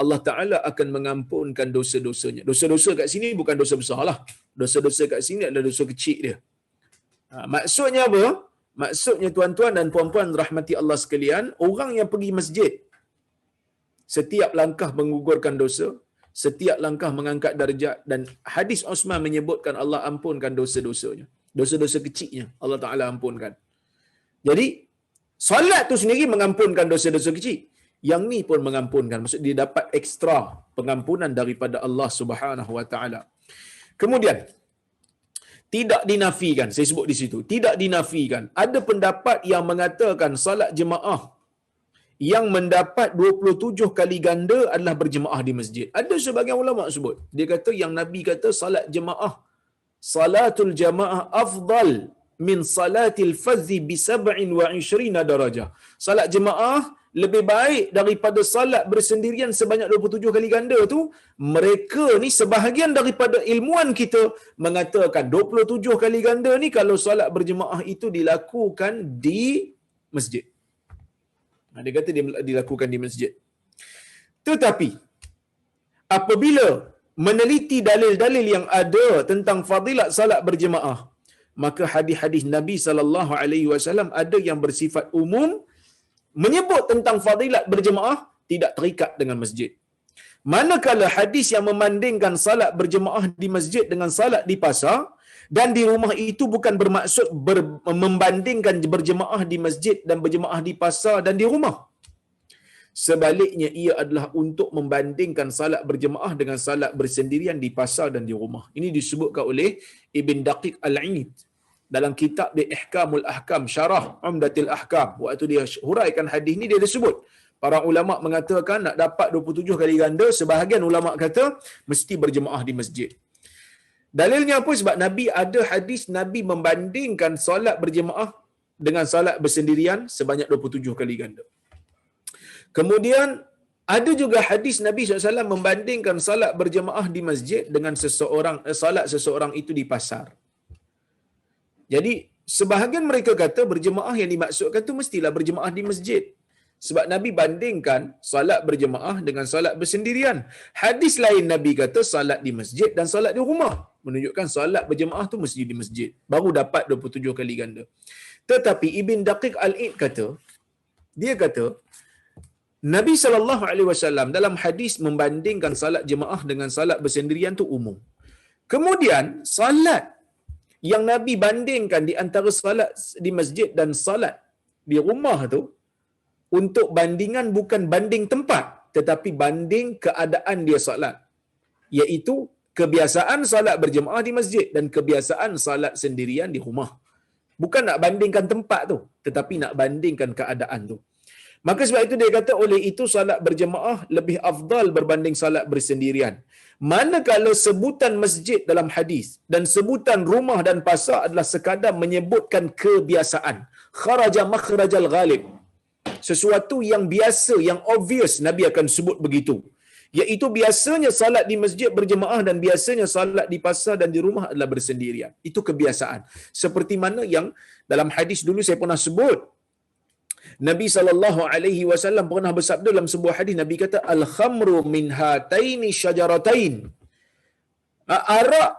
[SPEAKER 1] Allah Taala akan mengampunkan dosa-dosanya. Dosa-dosa kat sini bukan dosa besarlah. Dosa-dosa kat sini adalah dosa kecil dia. Maksudnya apa? Maksudnya tuan-tuan dan puan-puan rahmati Allah sekalian, orang yang pergi masjid setiap langkah menggugurkan dosa, setiap langkah mengangkat darjat, dan hadis Utsman menyebutkan Allah ampunkan dosa-dosanya. Dosa-dosa kecilnya Allah Taala ampunkan. Jadi solat tu sendiri mengampunkan dosa-dosa kecil. Yang ni pun mengampunkan. Maksud dia dapat ekstra pengampunan daripada Allah Subhanahu Wa Taala. Kemudian tidak dinafikan, saya sebut di situ, tidak dinafikan. Ada pendapat yang mengatakan salat jemaah yang mendapat 27 kali ganda adalah berjemaah di masjid. Ada sebagian ulama sebut, dia kata yang Nabi kata salat jemaah, salatul jamaah afdal min salatil fadhi bi 27 darajah. Salat jemaah lebih baik daripada salat bersendirian sebanyak 27 kali ganda tu. Mereka ni sebahagian daripada ilmuan kita mengatakan 27 kali ganda ni kalau salat berjemaah itu dilakukan di masjid. Dia kata dia dilakukan di masjid. Tetapi apabila meneliti dalil-dalil yang ada tentang fadilat salat berjemaah, maka hadis-hadis Nabi sallallahu alaihi wasallam ada yang bersifat umum menyebut tentang fadilat berjemaah, tidak terikat dengan masjid. Manakala hadis yang memandingkan salat berjemaah di masjid dengan salat di pasar dan di rumah itu bukan bermaksud membandingkan berjemaah di masjid dan berjemaah di pasar dan di rumah. Sebaliknya ia adalah untuk membandingkan salat berjemaah dengan salat bersendirian di pasar dan di rumah. Ini disebutkan oleh Ibn Daqiq Al-Aid dalam kitab dia Ihkamul Ahkam, Syarah Umdatul Ahkam. Waktu dia huraikan hadis ni, dia disebut para ulama mengatakan nak dapat 27 kali ganda, sebahagian ulama kata mesti berjemaah di masjid. Dalilnya apa? Sebab Nabi ada hadis Nabi membandingkan solat berjemaah dengan solat bersendirian sebanyak 27 kali ganda. Kemudian ada juga hadis Nabi SAW membandingkan solat berjemaah di masjid dengan solat seseorang itu di pasar. Jadi sebahagian mereka kata berjemaah yang dimaksudkan tu mestilah berjemaah di masjid. Sebab Nabi bandingkan solat berjemaah dengan solat bersendirian. Hadis lain Nabi kata solat di masjid dan solat di rumah. Menunjukkan solat berjemaah tu mesti di masjid. Baru dapat 27 kali ganda. Tetapi Ibn Daqiq Al-Aid kata, dia kata, Nabi SAW dalam hadis membandingkan salat jemaah dengan salat bersendirian tu umum. Kemudian salat yang Nabi bandingkan di antara salat di masjid dan salat di rumah tu, untuk bandingan bukan banding tempat, tetapi banding keadaan dia salat. Iaitu kebiasaan salat berjemaah di masjid dan kebiasaan salat sendirian di rumah. Bukan nak bandingkan tempat tu, tetapi nak bandingkan keadaan tu. Maka sebab itu dia kata oleh itu salat berjemaah lebih afdal berbanding salat bersendirian. Manakala sebutan masjid dalam hadis dan sebutan rumah dan pasar adalah sekadar menyebutkan kebiasaan. Kharaja makhrajal ghalib. Sesuatu yang biasa, yang obvious, Nabi akan sebut begitu. Iaitu biasanya salat di masjid berjemaah dan biasanya salat di pasar dan di rumah adalah bersendirian. Itu kebiasaan. Seperti mana yang dalam hadis dulu saya pernah sebut, Nabi SAW pernah bersabda dalam sebuah hadis, Nabi kata, Al-khamru min hataini syajaratain. Arak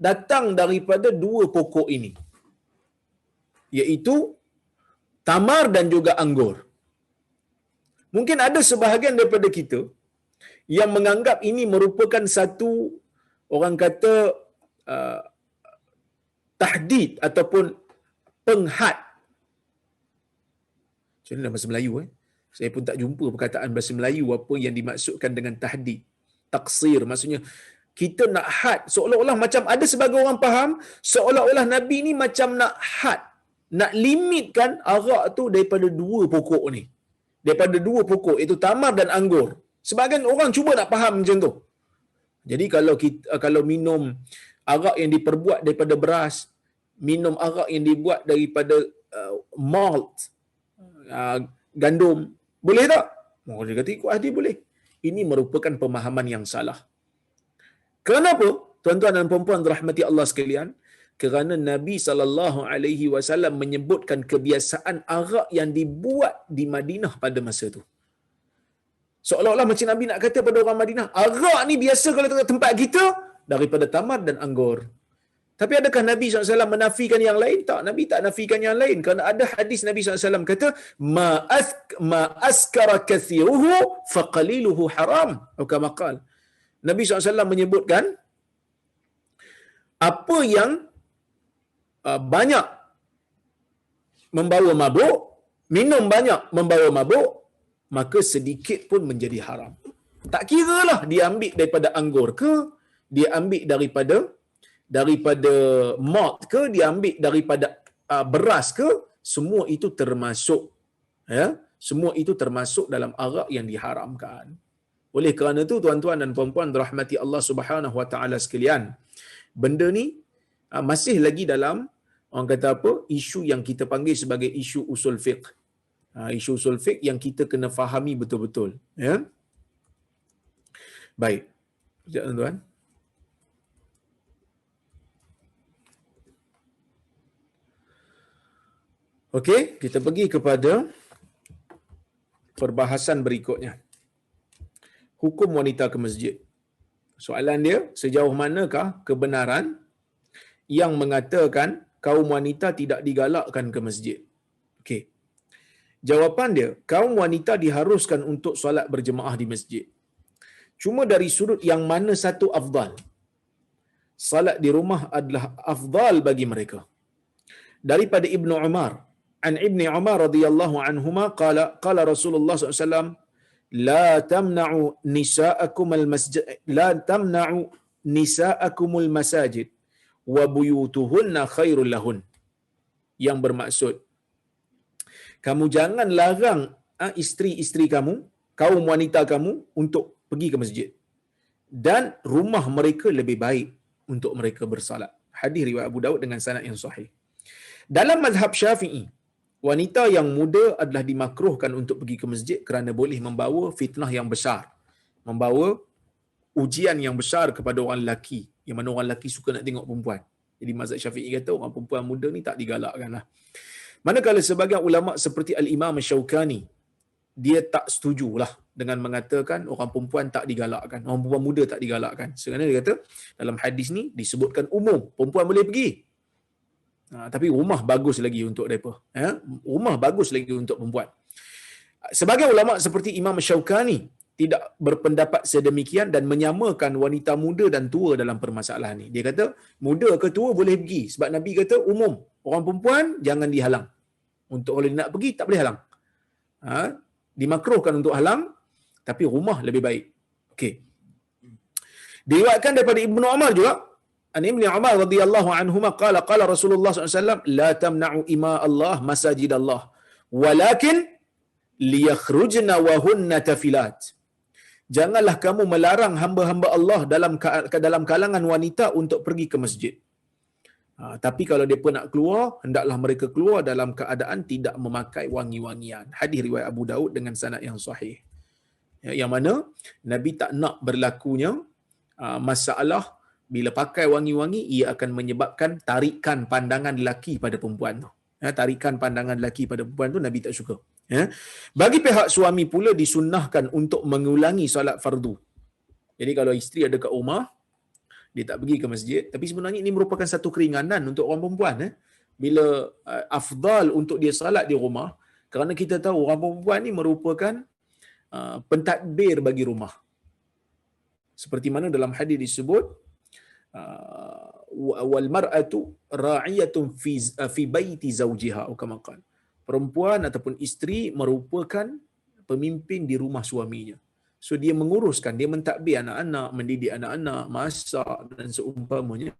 [SPEAKER 1] datang daripada dua pokok ini. iaitu tamar dan juga anggur. Mungkin ada sebahagian daripada kita yang menganggap ini merupakan satu, orang kata, uh, tahdid ataupun penghad. Macam mana bahasa Melayu? Saya pun tak jumpa perkataan bahasa Melayu apa yang dimaksudkan dengan tahdid. Taksir, maksudnya kita nak had, seolah-olah macam ada sebagai orang faham, seolah-olah Nabi ni macam nak had, nak limitkan arak tu daripada dua pokok ni. Daripada dua pokok, iaitu tamar dan anggur. Sebahagian orang cuba nak faham macam tu. Jadi kalau minum arak yang diperbuat daripada beras, minum arak yang dibuat daripada malt, gandum, boleh tak? Dia kata ikut hadis boleh. Ini merupakan pemahaman yang salah. Kenapa? Tuan-tuan dan puan-puan rahmati Allah sekalian, kerana Nabi SAW menyebutkan kebiasaan arak yang dibuat di Madinah pada masa itu. Seolah-olah macam Nabi nak kata pada orang Madinah, arak ni biasa kalau tengok tempat kita daripada tamar dan anggur. Tapi adakah Nabi SAW menafikan yang lain? Tak, Nabi tak nafikan yang lain. Kerana ada hadis Nabi SAW kata, ma askara kathiruhu faqaliluhu haram. Atau kama qala. Nabi SAW menyebutkan, apa yang banyak membawa mabuk, minum banyak membawa mabuk, maka sedikit pun menjadi haram. Tak kiralah dia ambil daripada anggur ke, dia ambil daripada malt ke, dia ambil daripada beras ke, semua itu termasuk, ya, semua itu termasuk dalam arak yang diharamkan. Oleh kerana itu tuan-tuan dan puan-puan rahmati Allah Subhanahu wa taala sekalian, benda ni masih lagi dalam, orang kata apa, isu yang kita panggil sebagai isu usul fiqh. Isu usul fiqh yang kita kena fahami betul-betul, ya. Baik. Sekejap tuan-tuan. Okey, kita pergi kepada perbahasan berikutnya. Hukum wanita ke masjid. Soalan dia, sejauh manakah kebenaran yang mengatakan kaum wanita tidak digalakkan ke masjid? Okey. Jawapan dia, kaum wanita diharuskan untuk solat berjemaah di masjid. Cuma dari sudut yang mana satu afdal? Salat di rumah adalah afdal bagi mereka. Daripada Ibnu Umar, an Ibni Umar radhiyallahu anhuma qala Rasulullah SAW, la tamna'u nisa'akumul masajid wa buyutuhunna khairul lahun. Yang bermaksud, kamu jangan larang isteri-isteri kamu, kaum wanita kamu untuk pergi ke masjid, dan rumah mereka lebih baik untuk mereka bersalat. Hadis riwayat Abu Daud dengan sanad yang sahih. Dalam mazhab Syafi'i, wanita yang muda adalah dimakruhkan untuk pergi ke masjid kerana boleh membawa fitnah yang besar, membawa ujian yang besar kepada orang lelaki, yang mana orang lelaki suka nak tengok perempuan. Jadi mazhab Syafi'i kata orang perempuan muda ni tak digalakkanlah. Manakala sebagian ulama seperti Al-Imam Syaukani, dia tak setujulah dengan mengatakan orang perempuan tak digalakkan, orang perempuan muda tak digalakkan. Kerana dia kata dalam hadis ni disebutkan umum, perempuan boleh pergi. Tapi rumah bagus lagi untuk mereka. Rumah bagus lagi untuk perempuan. Sebagian ulama seperti Imam Syaukani tidak berpendapat sedemikian dan menyamakan wanita muda dan tua dalam permasalahan ini. Dia kata muda ke tua boleh pergi sebab Nabi kata umum, orang perempuan jangan dihalang. Untuk orang nak pergi tak boleh halang. Dimakruhkan untuk halang, tapi rumah lebih baik. Okey. Diriwayatkan daripada Ibnu Umar juga, an Ibnu Umar radhiyallahu anhuma qala Rasulullah SAW, la tamna'u ima Allah masajid Allah walakin liyakhrujna wa hunna tafilat. Janganlah kamu melarang hamba-hamba Allah dalam kalangan wanita untuk pergi ke masjid. Tapi kalau mereka nak keluar, hendaklah mereka keluar dalam keadaan tidak memakai wangi-wangian. Hadis riwayat Abu Daud dengan sanad yang sahih. Yang mana Nabi tak nak berlakunya masalah bila pakai wangi-wangi, ia akan menyebabkan tarikan pandangan lelaki pada perempuan tu. Tarikan pandangan lelaki pada perempuan tu Nabi tak suka. Bagi pihak suami pula disunnahkan untuk mengulangi solat fardu. Jadi kalau isteri ada kat rumah, dia tak pergi ke masjid, tapi sebenarnya ini merupakan satu keringanan untuk orang perempuan. bila afdal untuk dia salat di rumah, kerana kita tahu orang perempuan ni merupakan pentadbir bagi rumah. Seperti mana dalam hadis disebut, wal mar'atu ra'iyatun fi baiti zawjiha, atau kama qala. Perempuan ataupun isteri merupakan pemimpin di rumah suaminya. So dia menguruskan, dia mentadbir anak-anak, mendidik anak-anak, masak dan seumpamanya.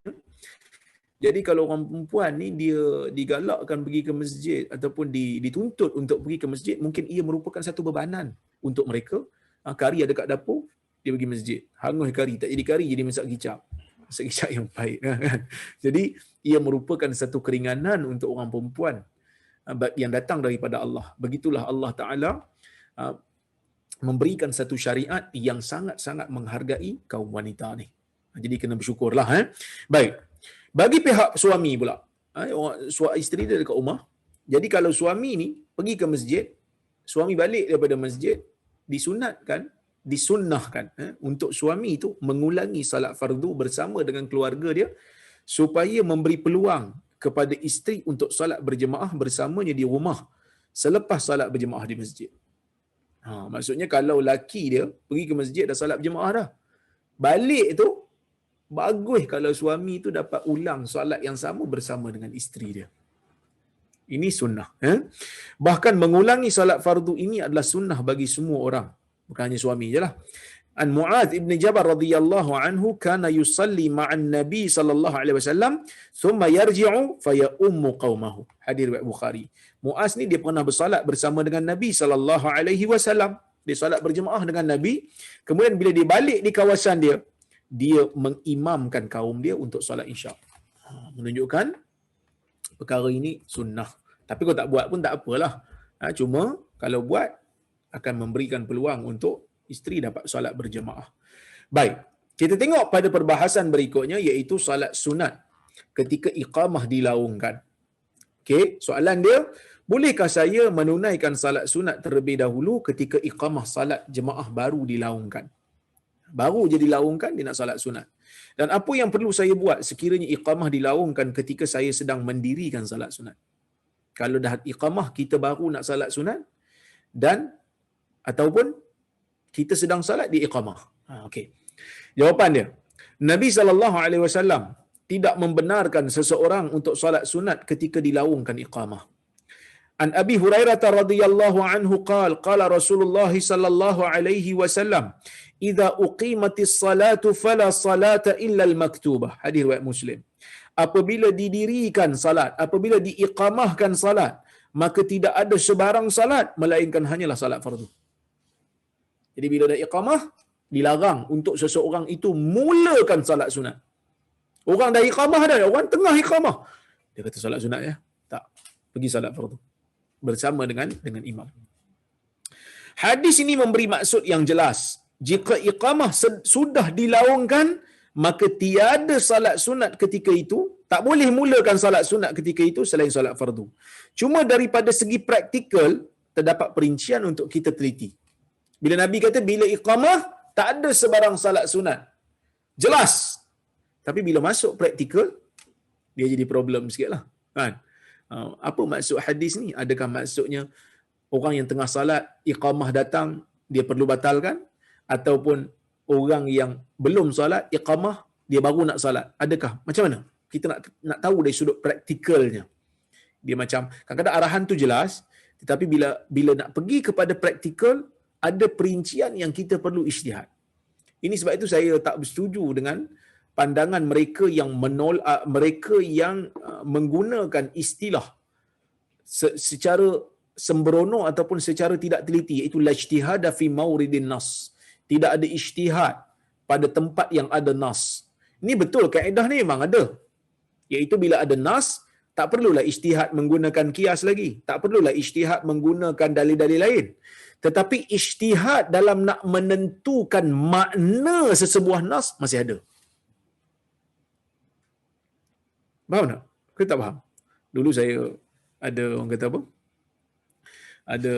[SPEAKER 1] Jadi kalau orang perempuan ni dia digalakkan pergi ke masjid ataupun dituntut untuk pergi ke masjid, mungkin ia merupakan satu bebanan untuk mereka. Kari ada kat dapur, dia pergi masjid. Hangus kari, tak jadi kari, jadi masak kicap. Masak kicap yang baik kan. Jadi ia merupakan satu keringanan untuk orang perempuan yang datang daripada Allah. Begitulah Allah Ta'ala memberikan satu syariat yang sangat-sangat menghargai kaum wanita ni. Jadi kena bersyukurlah. Baik. Bagi pihak suami pula, isteri dia dekat rumah. Jadi kalau suami ni pergi ke masjid, suami balik daripada masjid, disunnahkan untuk suami itu mengulangi salat fardu bersama dengan keluarga dia supaya memberi peluang kepada isteri untuk salat berjemaah bersamanya di rumah selepas salat berjemaah di masjid. Maksudnya kalau laki dia pergi ke masjid dah salat berjemaah dah, balik tu bagus kalau suami tu dapat ulang solat yang sama bersama dengan isteri dia. Ini sunnah. Bahkan mengulangi solat fardu ini adalah sunnah bagi semua orang. Bukan hanya suami je lah. An Mu'adz ibn Jabal radhiyallahu anhu kana yusalli ma'an Nabi sallallahu alaihi wasallam thumma yarji'u fa ya'ummu qaumahu. Hadis riwayat Bukhari. Mu'adz ni dia pernah bersolat bersama dengan Nabi sallallahu alaihi wasallam. Dia solat berjemaah dengan Nabi. Kemudian bila dia balik di kawasan dia, dia mengimamkan kaum dia untuk solat Isyak. Menunjukkan perkara ini sunnah. Tapi kalau tak buat pun tak apalah. Cuma kalau buat akan memberikan peluang untuk isteri dapat solat berjemaah. Baik, kita tengok pada perbahasan berikutnya iaitu solat sunat ketika iqamah dilaungkan. Okey, soalan dia, bolehkah saya menunaikan solat sunat terlebih dahulu ketika iqamah solat jemaah baru dilaungkan? Baru je dilaungkan dia nak solat sunat. Dan apa yang perlu saya buat sekiranya iqamah dilaungkan ketika saya sedang mendirikan solat sunat? Kalau dah iqamah kita baru nak solat sunat dan ataupun kita sedang solat di iqamah. Okey. Jawapan dia, Nabi SAW tidak membenarkan seseorang untuk solat sunat ketika dilaungkan iqamah. An Abi Hurairah radhiyallahu anhu qala Rasulullah sallallahu alaihi wasallam, "Idza uqimatis salatu fala salata illa al-maktubah." Hadis riwayat Muslim. Apabila didirikan salat, apabila diiqamahkan salat, maka tidak ada sebarang salat melainkan hanyalah salat fardu. Jadi bila dah iqamah, dilarang untuk seseorang itu mulakan salat sunat. Orang dah iqamah dah, orang tengah iqamah, dia kata salat sunat ya. Tak, pergi salat fardu bersama dengan imam. Hadis ini memberi maksud yang jelas. Jika iqamah sudah dilaungkan, maka tiada salat sunat ketika itu, tak boleh mulakan salat sunat ketika itu selain salat fardu. Cuma daripada segi praktikal, terdapat perincian untuk kita teliti. Bila Nabi kata bila iqamah tak ada sebarang salat sunat, jelas. Tapi bila masuk praktikal, dia jadi problem sikitlah, kan? Apa maksud hadis ni? Adakah maksudnya orang yang tengah salat iqamah datang dia perlu batalkan, ataupun orang yang belum solat iqamah dia baru nak solat? Adakah macam mana? Kita nak tahu dari sudut praktikalnya. Dia macam kadang-kadang arahan tu jelas, tetapi bila nak pergi kepada praktikal ada perincian yang kita perlu ijtihad. Ini sebab itu saya tak bersetuju dengan pandangan mereka yang menolak, mereka yang menggunakan istilah secara sembrono ataupun secara tidak teliti, iaitu la ijtihad fi mauridin nas. Tidak ada ijtihad pada tempat yang ada nas. Ini betul, kaedah ni memang ada. Iaitu bila ada nas, tak perlulah ijtihad menggunakan kias lagi. Tak perlulah ijtihad menggunakan dalil-dalil lain. Tetapi ijtihad dalam nak menentukan makna sesebuah nas masih ada. Faham tak? Kita tak faham. Dulu saya ada orang kata apa? Ada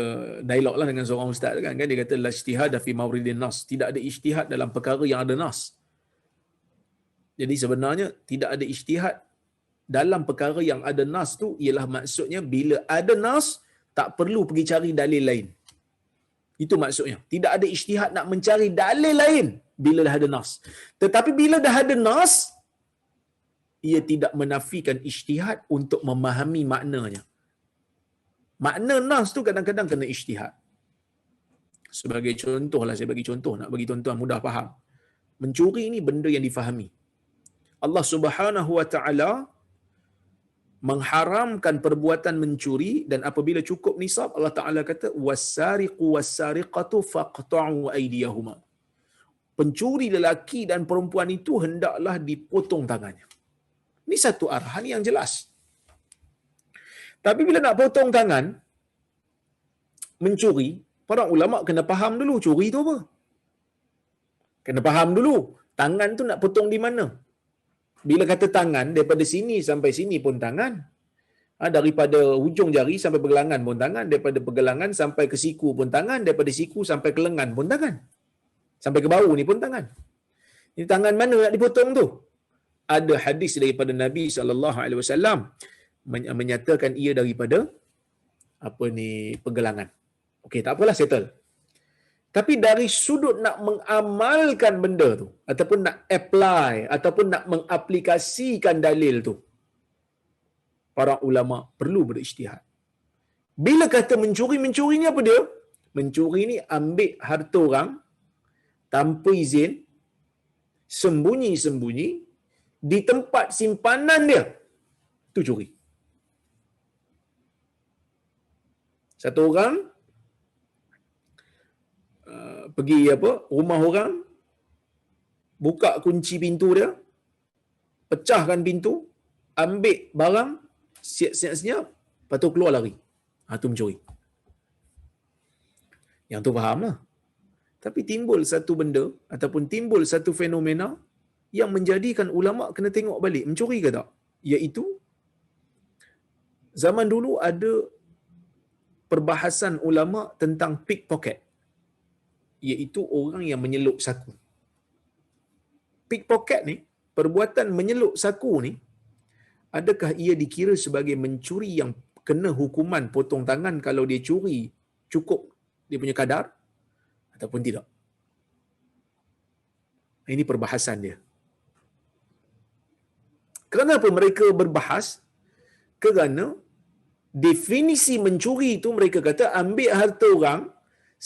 [SPEAKER 1] dialog lah dengan seorang ustaz kan, dia kata la ijtihad fi mawridin nas, tidak ada ijtihad dalam perkara yang ada nas. Jadi sebenarnya tidak ada ijtihad dalam perkara yang ada nas tu ialah maksudnya bila ada nas tak perlu pergi cari dalil lain. Itu maksudnya. Tidak ada ijtihad nak mencari dalil lain bila dah ada nas. Tetapi bila dah ada nas, ia tidak menafikan ijtihad untuk memahami maknanya. Makna nas tu kadang-kadang kena ijtihad. Sebagai contohlah, saya bagi contoh nak bagi tuan-tuan mudah faham. Mencuri ni benda yang difahami. Allah Subhanahu wa taala mengharamkan perbuatan mencuri, dan apabila cukup nisab Allah Taala kata was-sariqu was-sariqatu faqta'u aydiyahuma. Pencuri lelaki dan perempuan itu hendaklah dipotong tangannya. Ini satu arahan yang jelas. Tapi bila nak potong tangan mencuri, para ulama kena faham dulu curi tu apa. Kena faham dulu tangan tu nak potong di mana. Bila kata tangan, daripada sini sampai sini pun tangan. Daripada hujung jari sampai pergelangan pun tangan. Daripada pergelangan sampai ke siku pun tangan. Daripada siku sampai ke lengan pun tangan. Sampai ke bahu ni pun tangan. Ini tangan mana nak dipotong tu? Ada hadis daripada Nabi SAW menyatakan ia daripada pergelangan. Okey, tak apalah, settle. Tapi dari sudut nak mengamalkan benda tu, ataupun nak apply, ataupun nak mengaplikasikan dalil tu, para ulama perlu berijtihad. Bila kata mencuri ni apa dia? Mencuri ni ambil harta orang tanpa izin, sembunyi-sembunyi di tempat simpanan dia. Tu curi. Satu orang pergi rumah orang, buka kunci pintu dia, pecahkan pintu, ambil barang, siap-siap, lepas tu keluar lari. Tu mencuri. Yang tu faham lah. Tapi timbul satu benda ataupun timbul satu fenomena yang menjadikan ulama kena tengok balik, mencuri ke tak? Iaitu zaman dulu ada perbahasan ulama tentang pickpocket, iaitu orang yang menyelup saku. Pickpocket ni, perbuatan menyelup saku ni, adakah ia dikira sebagai mencuri yang kena hukuman potong tangan kalau dia curi cukup dia punya kadar ataupun tidak? Ini perbahasan dia. Kenapa mereka berbahas? Kerana definisi mencuri itu mereka kata ambil harta orang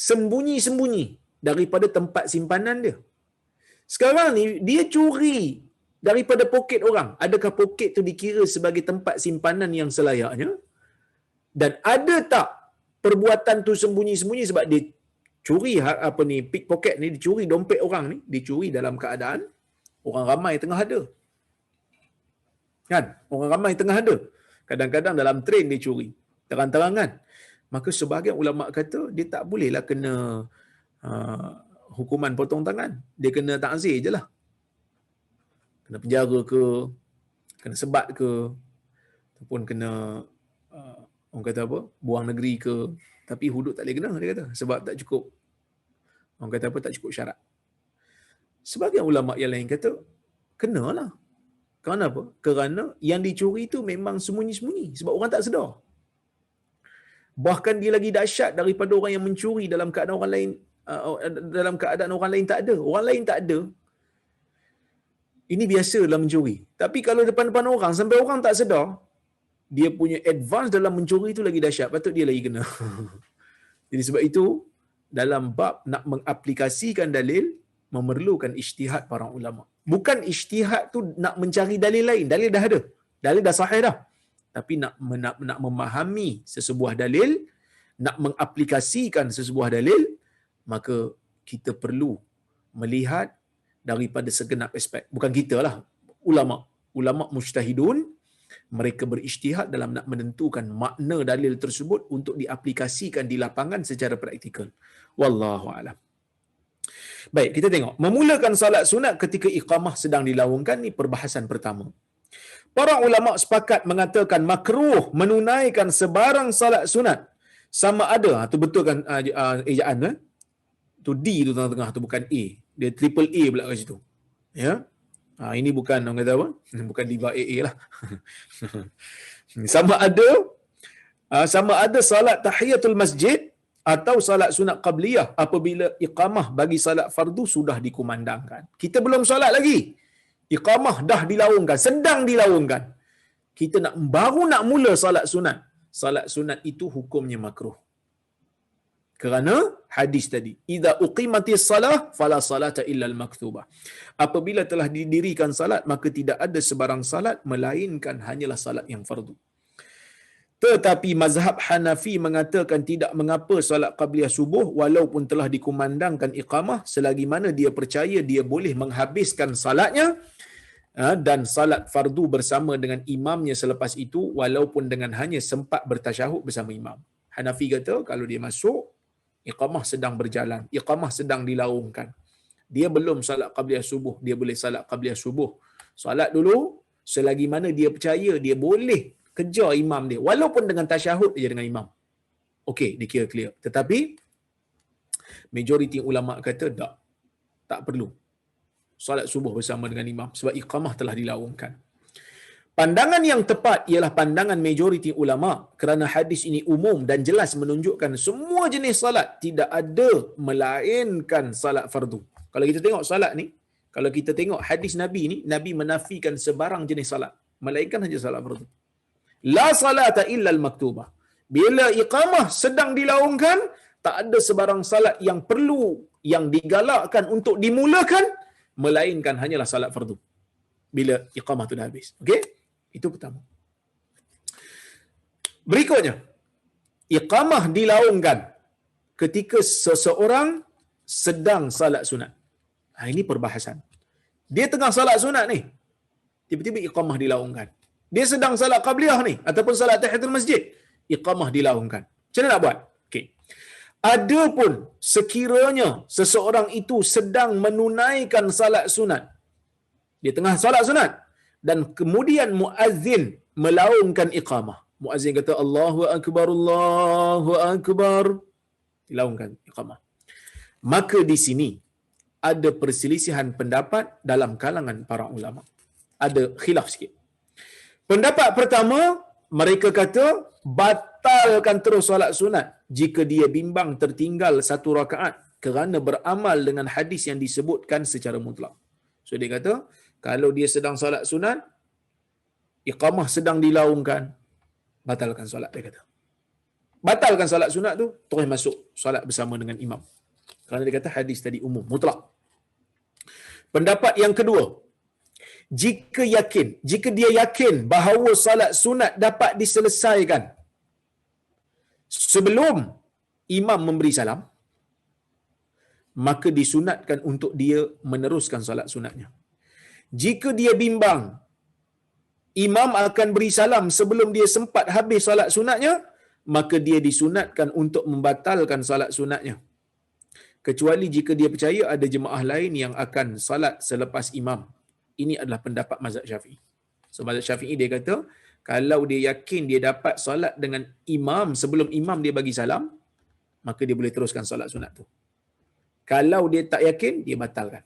[SPEAKER 1] sembunyi-sembunyi daripada tempat simpanan dia. Sekarang ni dia curi daripada poket orang. Adakah poket tu dikira sebagai tempat simpanan yang selayaknya? Dan ada tak perbuatan tu sembunyi-sembunyi sebab dia curi pickpocket ni, dicuri dompet orang ni, dicuri dalam keadaan orang ramai tengah ada. Kan? Orang ramai tengah ada. Kadang-kadang dalam train dia curi, terang-terangan. Maka sebahagian ulama kata dia tak bolehlah kena hukuman potong tangan. Dia kena ta'zir je lah. Kena penjara ke, kena sebat ke, ataupun kena orang kata buang negeri ke. Tapi hudud tak boleh kena, dia kata, sebab tak cukup, orang kata tak cukup syarat. Sebagian ulama yang lain kata kenalah. Kenapa? Kerana yang dicuri itu memang sembunyi-sembunyi sebab orang tak sedar. Bahkan dia lagi dahsyat daripada orang yang mencuri dalam keadaan orang lain, dalam keadaan orang lain tak ada. Orang lain tak ada, ini biasa dalam mencuri. Tapi kalau depan-depan orang sampai orang tak sedar, dia punya advance dalam mencuri itu lagi dahsyat. Patut dia lagi kena. Jadi sebab itu dalam bab nak mengaplikasikan dalil memerlukan ijtihad para ulama. Bukan ijtihad tu nak mencari dalil lain. Dalil dah ada. Dalil dah sahih dah. Tapi nak memahami sesebuah dalil, nak mengaplikasikan sesebuah dalil, maka kita perlu melihat daripada segenap aspek. Bukan kita lah, ulama. Ulama mujtahidun, mereka berijtihad dalam nak menentukan makna dalil tersebut untuk diaplikasikan di lapangan secara praktikal. Wallahu a'lam. Baik, kita tengok. Memulakan salat sunat ketika iqamah sedang dilaungkan, ni perbahasan pertama. Para ulama sepakat mengatakan makruh menunaikan sebarang salat sunat. Sama ada, tu betul kan ejaan tu D tu tengah-tengah tu bukan A. Dia triple A pula kat situ. Ya. Ini bukan orang kata apa? Bukan diva AA lah. Sama ada salat tahiyatul masjid atau salat sunat qabliyah apabila iqamah bagi salat fardu sudah dikumandangkan. Kita belum solat lagi. Iqamah dah dilaungkan, sedang dilaungkan. Kita baru nak mula salat sunat. Salat sunat itu hukumnya makruh. Kerana hadis tadi, idza uqimatis salah fala salata illa al-maktubah. Apabila telah didirikan salat, maka tidak ada sebarang salat melainkan hanyalah salat yang fardu. Tetapi mazhab Hanafi mengatakan tidak mengapa salat qabliyah subuh walaupun telah dikumandangkan iqamah selagi mana dia percaya dia boleh menghabiskan salatnya dan salat fardu bersama dengan imamnya selepas itu walaupun dengan hanya sempat bertasyahud bersama imam. Hanafi kata kalau dia masuk iqamah sedang berjalan, iqamah sedang dilaungkan, dia belum salat qabliyah subuh, dia boleh salat qabliyah subuh. Salat dulu selagi mana dia percaya dia boleh kejar imam dia walaupun dengan tasyahud je dengan imam. Okey, dia kira clear. Tetapi majoriti ulama kata tak perlu salat subuh bersama dengan imam sebab iqamah telah dilaungkan. Pandangan yang tepat ialah pandangan majoriti ulama kerana hadis ini umum dan jelas menunjukkan semua jenis salat tidak ada melainkan salat fardu. Kalau kita tengok salat ni, kalau kita tengok hadis Nabi ni, Nabi menafikan sebarang jenis salat melainkan hanya salat fardu. La salata illa al-maktubah. Bila iqamah sedang dilaungkan, tak ada sebarang salat yang perlu, yang digalakkan untuk dimulakan melainkan hanyalah salat fardu. Bila iqamah tu dah habis. Okey? Itu pertama. Berikutnya, iqamah dilaungkan ketika seseorang sedang salat sunat. Ini perbahasan. Dia tengah salat sunat ni, tiba-tiba iqamah dilaungkan. Dia sedang salat qabliyah ni ataupun salat tahiyatul masjid, iqamah dilaungkan. Macam mana nak buat? Okey. Adapun sekiranya seseorang itu sedang menunaikan salat sunat, dia tengah salat sunat dan kemudian muazzin melaungkan iqamah. Muazzin kata Allahu akbar, Allahu akbar, dilaungkan iqamah. Maka di sini ada perselisihan pendapat dalam kalangan para ulama. Ada khilaf sikit. Pendapat pertama, mereka kata batalkan terus solat sunat jika dia bimbang tertinggal satu rakaat kerana beramal dengan hadis yang disebutkan secara mutlak. So dia kata, kalau dia sedang solat sunat, iqamah sedang dilaungkan, batalkan solat, dia kata. Batalkan solat sunat tu, terus masuk solat bersama dengan imam. Kerana dia kata hadis tadi umum, mutlak. Pendapat yang kedua, jika dia yakin bahawa salat sunat dapat diselesaikan sebelum imam memberi salam, maka disunatkan untuk dia meneruskan salat sunatnya. Jika dia bimbang imam akan beri salam sebelum dia sempat habis salat sunatnya, maka dia disunatkan untuk membatalkan salat sunatnya. Kecuali jika dia percaya ada jemaah lain yang akan salat selepas imam. Ini adalah pendapat mazhab Syafi'i. So mazhab Syafi'i dia kata, kalau dia yakin dia dapat salat dengan imam sebelum imam dia bagi salam, maka dia boleh teruskan salat sunat tu. Kalau dia tak yakin, dia batalkan.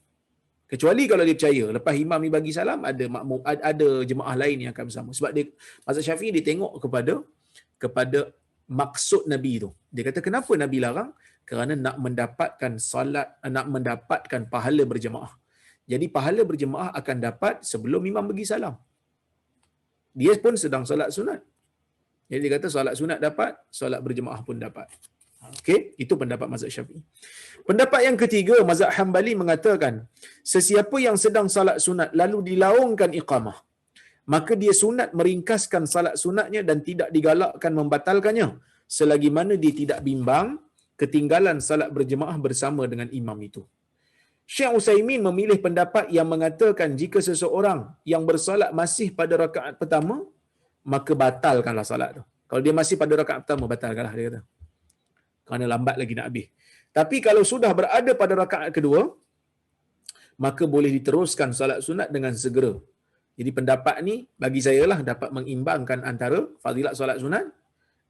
[SPEAKER 1] Kecuali kalau dia percaya lepas imam ni bagi salam ada makmum, ada jemaah lain yang akan bersama. Sebab dia mazhab Syafi'i dia tengok kepada maksud Nabi tu. Dia kata kenapa Nabi larang? Kerana nak mendapatkan salat, nak mendapatkan pahala berjemaah. Jadi pahala berjemaah akan dapat sebelum imam bagi salam. Dia pun sedang solat sunat. Jadi dia kata solat sunat dapat, solat berjemaah pun dapat. Okey, itu pendapat mazhab Syafi'i. Pendapat yang ketiga, mazhab Hambali mengatakan, sesiapa yang sedang salat sunat lalu dilaungkan iqamah, maka dia sunat meringkaskan salat sunatnya dan tidak digalakkan membatalkannya selagi mana dia tidak bimbang ketinggalan salat berjemaah bersama dengan imam itu. Syekh Utsaimin memilih pendapat yang mengatakan jika seseorang yang bersolat masih pada rakaat pertama, maka batalkanlah solat tu. Kalau dia masih pada rakaat pertama, batalkanlah, dia kata. Kerana lambat lagi nak habis. Tapi kalau sudah berada pada rakaat kedua, maka boleh diteruskan solat sunat dengan segera. Jadi pendapat ni bagi saya lah dapat mengimbangkan antara fadilat solat sunat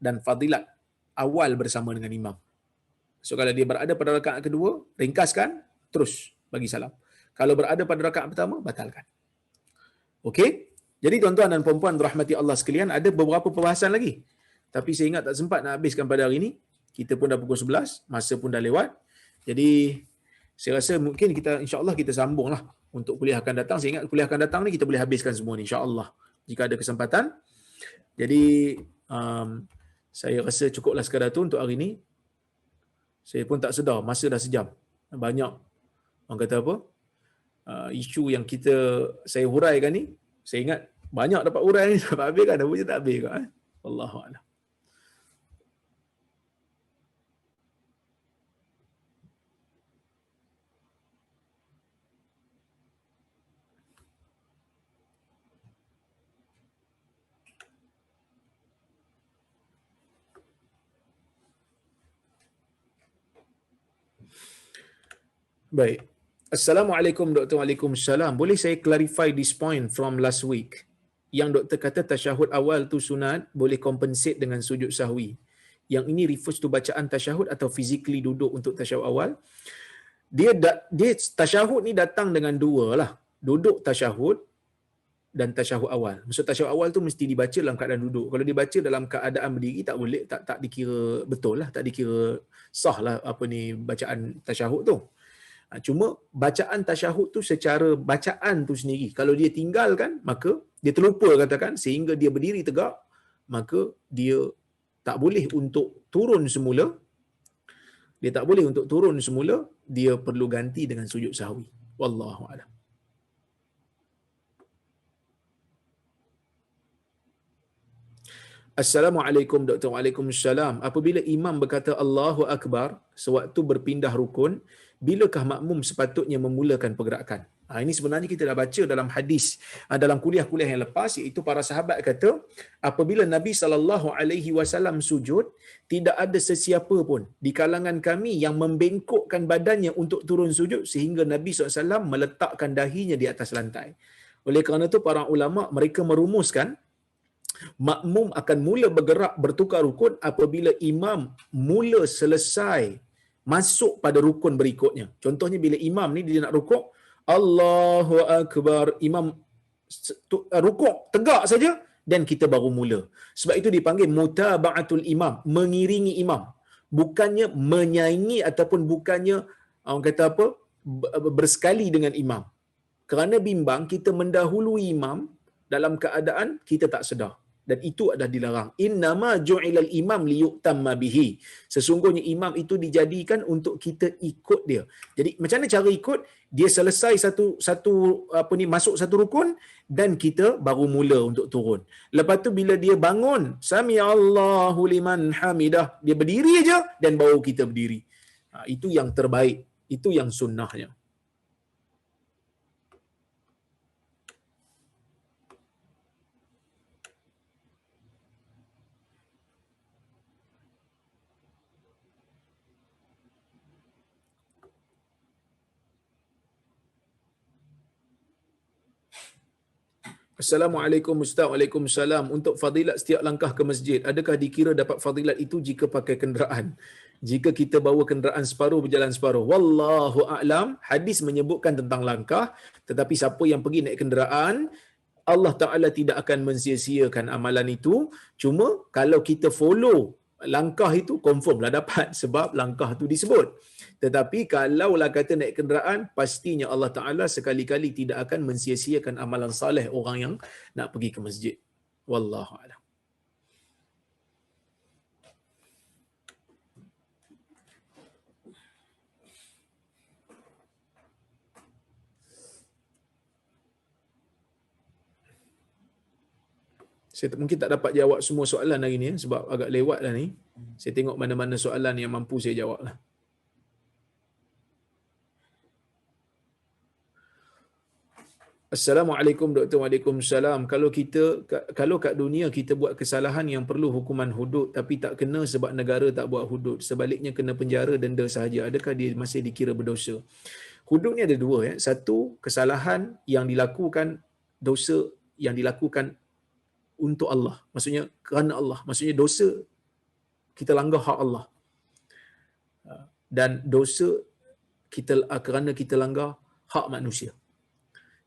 [SPEAKER 1] dan fadilat awal bersama dengan imam. So kalau dia berada pada rakaat kedua, ringkaskan, terus bagi salam. Kalau berada pada rakaat pertama, batalkan. Okey? Jadi tuan-tuan dan puan-puan rahmati Allah sekalian, ada beberapa perbahasan lagi. Tapi saya ingat tak sempat nak habiskan pada hari ini. Kita pun dah pukul 11, masa pun dah lewat. Jadi saya rasa mungkin kita insya-Allah kita sambunglah untuk kuliah akan datang. Saya ingat kuliah akan datang ni kita boleh habiskan semua ni insya-Allah jika ada kesempatan. Jadi um, saya rasa cukuplah sekadar tu untuk hari ini. Saya pun tak sedar masa dah sejam. Banyak orang kata apa? Isu yang saya huraikan ni, saya ingat banyak dapat hurai ni dapat habis kan, apa je tak habis kan. Wallahu a'lam. Baik. Assalamualaikum Dr. Waalaikumsalam. Boleh saya clarify this point from last week? Yang doktor kata tasyahud awal tu sunat, boleh compensate dengan sujud sahwi. Yang ini refers to bacaan tasyahud atau physically duduk untuk tasyahud awal? Dia tasyahud ni datang dengan dua lah. Duduk tasyahud dan tasyahud awal. Maksud tasyahud awal tu mesti dibaca dalam keadaan duduk. Kalau dibaca dalam keadaan berdiri tak boleh, tak dikira betul lah, tak dikira sah lah apa ni bacaan tasyahud tu. Cuma bacaan tasyahud tu secara bacaan tu sendiri, kalau dia tinggalkan, maka dia terlupa katakan sehingga dia berdiri tegak, maka dia tak boleh untuk turun semula. Dia tak boleh untuk turun semula, dia perlu ganti dengan sujud sahwi. Wallahu a'lam. Assalamualaikum Dr. Waalaikumsalam. Apabila imam berkata Allahu Akbar sewaktu berpindah rukun, bilakah makmum sepatutnya memulakan pergerakan? Ini sebenarnya kita dah baca dalam hadis, dalam kuliah-kuliah yang lepas, iaitu para sahabat kata apabila Nabi SAW sujud, tidak ada sesiapa pun di kalangan kami yang membengkokkan badannya untuk turun sujud sehingga Nabi SAW meletakkan dahinya di atas lantai. Oleh kerana itu para ulama mereka merumuskan makmum akan mula bergerak bertukar rukun apabila imam mula selesai masuk pada rukun berikutnya. Contohnya bila imam ni dia nak rukuk, Allahu Akbar, imam rukuk tegak saja dan kita baru mula. Sebab itu dipanggil mutaba'atul imam, mengiringi imam. Bukannya menyaingi ataupun bukannya orang kata apa bersekali dengan imam. Kerana bimbang kita mendahului imam dalam keadaan kita tak sedar, dan itu adalah dilarang. Innama ju'ilal imam liyutamma bihi. Sesungguhnya imam itu dijadikan untuk kita ikut dia. Jadi macam mana cara ikut? Dia selesai satu masuk satu rukun dan kita baru mula untuk turun. Lepas tu bila dia bangun, sami Allahu liman hamidah, dia berdiri aja dan baru kita berdiri. Itu yang terbaik, itu yang sunnahnya. Assalamualaikum Ustaz. Waalaikumsalam. Untuk fadilat setiap langkah ke masjid, adakah dikira dapat fadilat itu jika pakai kenderaan? Jika kita bawa kenderaan separuh, berjalan separuh. Wallahu a'lam. Hadis menyebutkan tentang langkah, tetapi siapa yang pergi naik kenderaan, Allah Ta'ala tidak akan mensia-siakan amalan itu. Cuma kalau kita follow langkah itu, confirmlah dapat sebab langkah itu disebut. Tetapi kalaulah kata naik kenderaan, pastinya Allah Ta'ala sekali-kali tidak akan mensia-siakan amalan saleh orang yang nak pergi ke masjid. Wallahu a'lam. Saya mungkin tak dapat jawab semua soalan hari ni sebab agak lewat dah ni. Saya tengok mana-mana soalan yang mampu saya jawab lah. Assalamualaikum Dr. Waalaikumsalam. Kalau kat dunia kita buat kesalahan yang perlu hukuman hudud tapi tak kena sebab negara tak buat hudud, sebaliknya kena penjara denda sahaja, adakah dia masih dikira berdosa? Hudud ni ada dua ya. Satu, kesalahan yang dilakukan, dosa yang dilakukan untuk Allah. Maksudnya kerana Allah. Maksudnya dosa kita langgar hak Allah. Dan dosa kita kerana kita langgar hak manusia.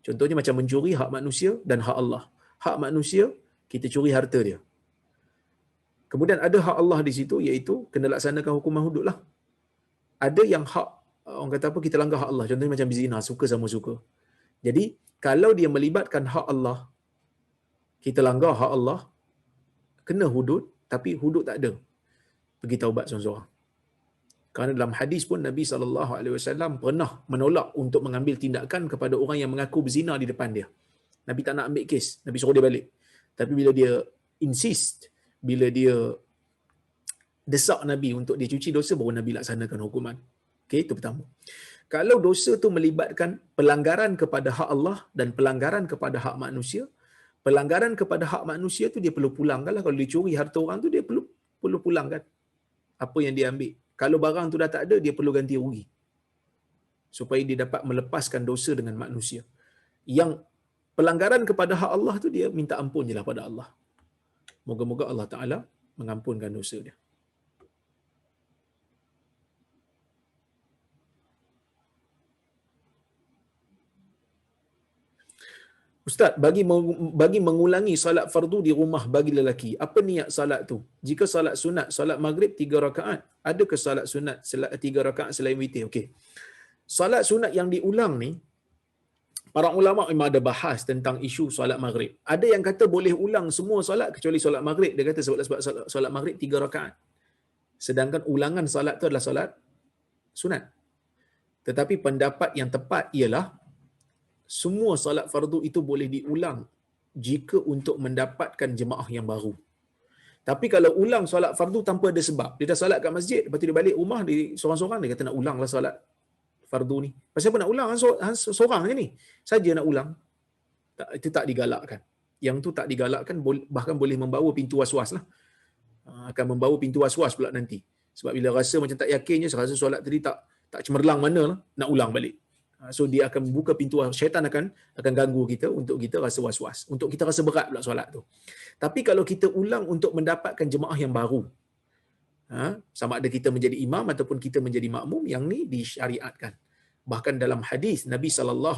[SPEAKER 1] Contohnya macam mencuri hak manusia dan hak Allah. Hak manusia, kita curi harta dia. Kemudian ada hak Allah di situ, iaitu kena laksanakan hukuman hudud lah. Ada yang hak, orang kata apa, kita langgar hak Allah. Contohnya macam zina, suka sama suka. Jadi, kalau dia melibatkan hak Allah, kita langgar hak Allah, kena hudud, tapi hudud tak ada. Pergi taubat seorang-seorang. Kerana dalam hadis pun Nabi SAW pernah menolak untuk mengambil tindakan kepada orang yang mengaku berzina di depan dia. Nabi tak nak ambil kes, Nabi suruh dia balik. Tapi bila dia insist, bila dia desak Nabi untuk dia cuci dosa, baru Nabi laksanakan hukuman. Okey, itu pertama. Kalau dosa tu melibatkan pelanggaran kepada hak Allah dan pelanggaran kepada hak manusia, pelanggaran kepada hak manusia tu dia perlu pulangkan lah. Kalau dia curi harta orang tu, dia perlu pulangkan apa yang dia ambil. Kalau barang tu dah tak ada, dia perlu ganti rugi supaya dia dapat melepaskan dosa dengan manusia. Yang pelanggaran kepada hak Allah tu, dia minta ampun je lah pada Allah. Moga-moga Allah Ta'ala mengampunkan dosa dia. Ustaz, bagi mengulangi salat fardu di rumah bagi lelaki, apa niat salat tu? Jika salat sunat, salat maghrib 3 rakaat, adakah salat sunat 3 rakaat selain witir? Okey. Salat sunat yang diulang ni, para ulama memang ada bahas tentang isu salat maghrib. Ada yang kata boleh ulang semua salat kecuali salat maghrib. Dia kata sebab salat maghrib 3 rakaat. Sedangkan ulangan salat tu adalah salat sunat. Tetapi pendapat yang tepat ialah semua salat fardu itu boleh diulang jika untuk mendapatkan jemaah yang baru. Tapi kalau ulang solat fardu tanpa ada sebab, dia dah solat kat masjid, lepas tu dia balik rumah, dia seorang-seorang, dia kata nak ulanglah solat fardu ni. Pasal apa nak ulang? Seorang je ni saja nak ulang. Itu tak digalakkan. Yang tu tak digalakkan, bahkan boleh membawa pintu was-was lah. Akan membawa pintu was-was pula nanti. Sebab bila rasa macam tak yakin je, rasa solat tadi tak cemerlang mana lah, nak ulang balik. So dia akan buka pintu, syaitan akan ganggu kita untuk kita rasa was-was, untuk kita rasa berat pula solat tu. Tapi kalau kita ulang untuk mendapatkan jemaah yang baru, sama ada kita menjadi imam ataupun kita menjadi makmum, yang ni disyariatkan. Bahkan dalam hadis Nabi SAW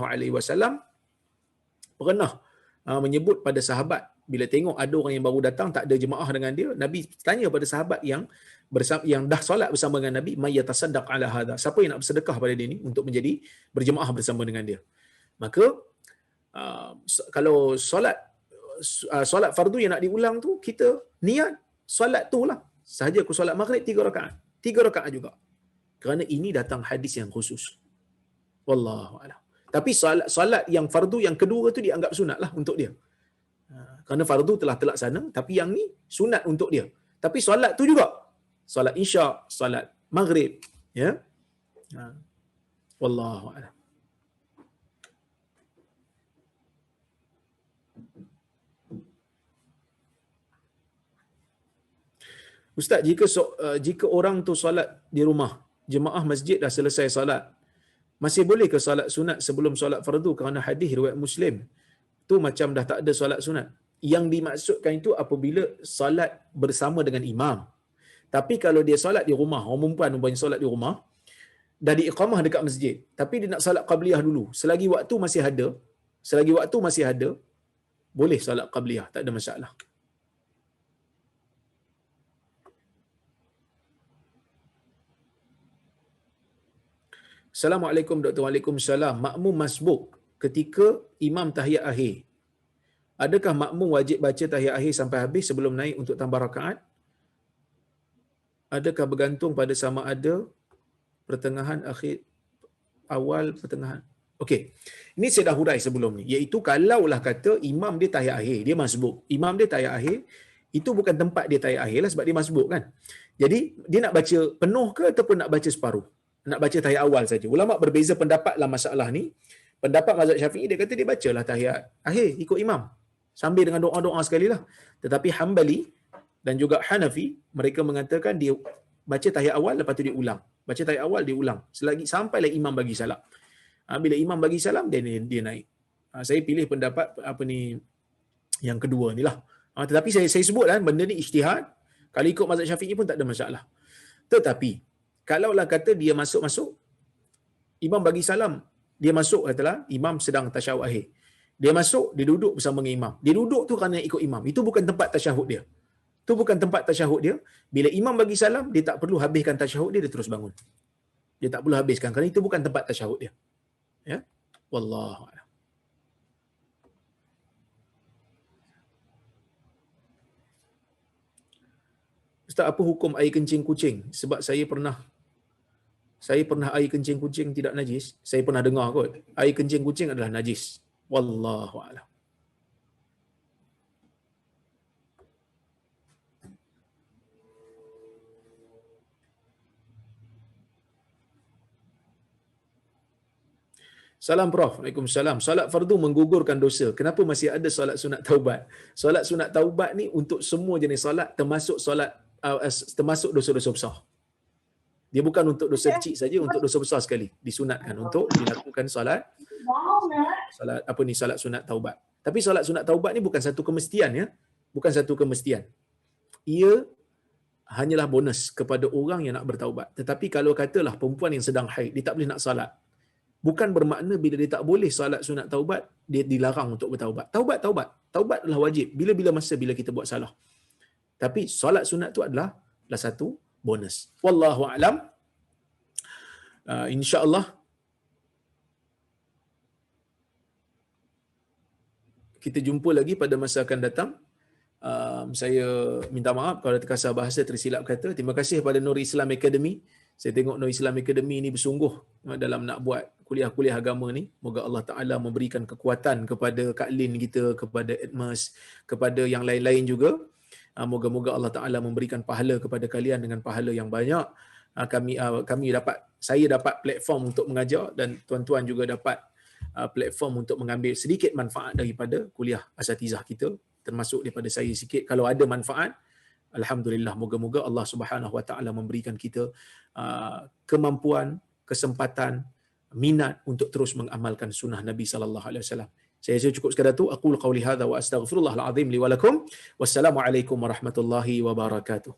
[SPEAKER 1] pernah menyebut pada sahabat, bila tengok ada orang yang baru datang tak ada jemaah dengan dia, Nabi tanya pada sahabat yang dah solat bersama dengan Nabi, may yatasaddaq ala hadha, siapa yang nak bersedekah pada dia ni untuk menjadi berjemaah bersama dengan dia. Maka kalau solat fardu yang nak diulang tu, kita niat solat tu lah sahaja. Aku solat maghrib 3 rakaat juga, kerana ini datang hadis yang khusus. Wallahu a'lam. Tapi solat yang fardu yang kedua tu dianggap sunat lah untuk dia, kerana fardu telah terlaksana, tapi yang ni sunat untuk dia. Tapi solat tu juga, solat isyak, solat maghrib, ya. Wallahu a'lam. Ustaz, jika orang tu solat di rumah, jemaah masjid dah selesai solat, masih boleh ke solat sunat sebelum solat fardu? Kerana hadis riwayat Muslim tu macam dah tak ada solat sunat. Yang dimaksudkan itu apabila solat bersama dengan imam. Tapi kalau dia solat di rumah, orang perempuan umpamanya solat di rumah, dah diiqamah dekat masjid, tapi dia nak solat qabliyah dulu, selagi waktu masih ada, boleh solat qabliyah, tak ada masalah. Assalamualaikum Dr. Waalaikumsalam. Makmum masbuk ketika imam tahiyat akhir, adakah makmum wajib baca tahiyat akhir sampai habis sebelum naik untuk tambah rakaat? Adakah bergantung pada sama ada pertengahan, akhir, awal, pertengahan? Okey, ini saya dah hurai sebelum ni, iaitu kalaulah kata imam dia tahiyat akhir, dia masbuk, imam dia tahiyat akhir, itu bukan tempat dia tahiyat akhir lah, sebab dia masbuk kan. Jadi dia nak baca penuh ke ataupun nak baca separuh? Nak baca tahiyat awal saja. Ulama berbeza pendapat dalam masalah ni. Pendapat mazhab Syafi'i, dia kata dia bacalah tahiyat akhir ikut imam sambil dengan doa-doa sekali lah. Tetapi Hanbali dan juga Hanafi, mereka mengatakan dia baca tahiyat awal, lepas tu dia ulang. Baca tahiyat awal, dia ulang selagi sampailah imam bagi salam. Bila imam bagi salam, dia naik. Saya pilih pendapat yang kedua ni lah. Tetapi saya sebut kan, benda ni ijtihad. Kalau ikut mazhab Syafi'i pun tak ada masalah. Tetapi kalaulah kata dia masuk, imam bagi salam, dia masuk, katalah imam sedang tasyahud akhir, Dia masuk, dia duduk bersama dengan imam. Dia duduk tu kerana ikut imam. Itu bukan tempat tasyahud dia. Itu bukan tempat tasyahud dia. Bila imam bagi salam, dia tak perlu habiskan tasyahud dia, dia terus bangun. Dia tak perlu habiskan kerana itu bukan tempat tasyahud dia. Ya. Wallahu a'lam. Ustaz, apa hukum air kencing kucing? Sebab saya pernah air kencing kucing tidak najis. Saya pernah dengar kot, air kencing kucing adalah najis. Wallahu a'lam. Salam Prof. Waalaikumsalam. Solat fardu menggugurkan dosa. Kenapa masih ada solat sunat taubat? Solat sunat taubat ni untuk semua jenis solat, termasuk solat termasuk dosa-dosa besar. Dia bukan untuk dosa kecil saja, untuk dosa besar sekali disunatkan untuk dilakukan solat solat sunat taubat. Tapi solat sunat taubat ni bukan satu kemestian, ya. Bukan satu kemestian. Ia hanyalah bonus kepada orang yang nak bertaubat. Tetapi kalau katalah perempuan yang sedang haid, dia tak boleh nak solat, bukan bermakna bila dia tak boleh solat sunat taubat, dia dilarang untuk bertaubat. Taubat adalah wajib bila-bila masa bila kita buat salah. Tapi solat sunat tu adalah satu bonus. Wallahu a'lam. Insya-Allah kita jumpa lagi pada masa akan datang. Saya minta maaf kalau terkasar bahasa, tersilap kata. Terima kasih kepada Nur Islam Academy. Saya tengok Nur Islam Academy ni bersungguh dalam nak buat kuliah-kuliah agama ni. Moga Allah Ta'ala memberikan kekuatan kepada Kak Lin kita, kepada Edmas, kepada yang lain-lain juga. Moga-moga Allah Ta'ala memberikan pahala kepada kalian dengan pahala yang banyak. Saya dapat platform untuk mengajar dan tuan-tuan juga dapat platform untuk mengambil sedikit manfaat daripada kuliah asatizah kita, termasuk daripada saya sikit. Kalau ada manfaat, alhamdulillah, moga-moga Allah Subhanahu Wa Ta'ala memberikan kita kemampuan, kesempatan, minat untuk terus mengamalkan sunnah Nabi sallallahu alaihi wasallam. Saya cukup sekadar tu. Aqulu qauli hadza wa astaghfirullahal azim li wa lakum. Wassalamualaikum warahmatullahi wabarakatuh.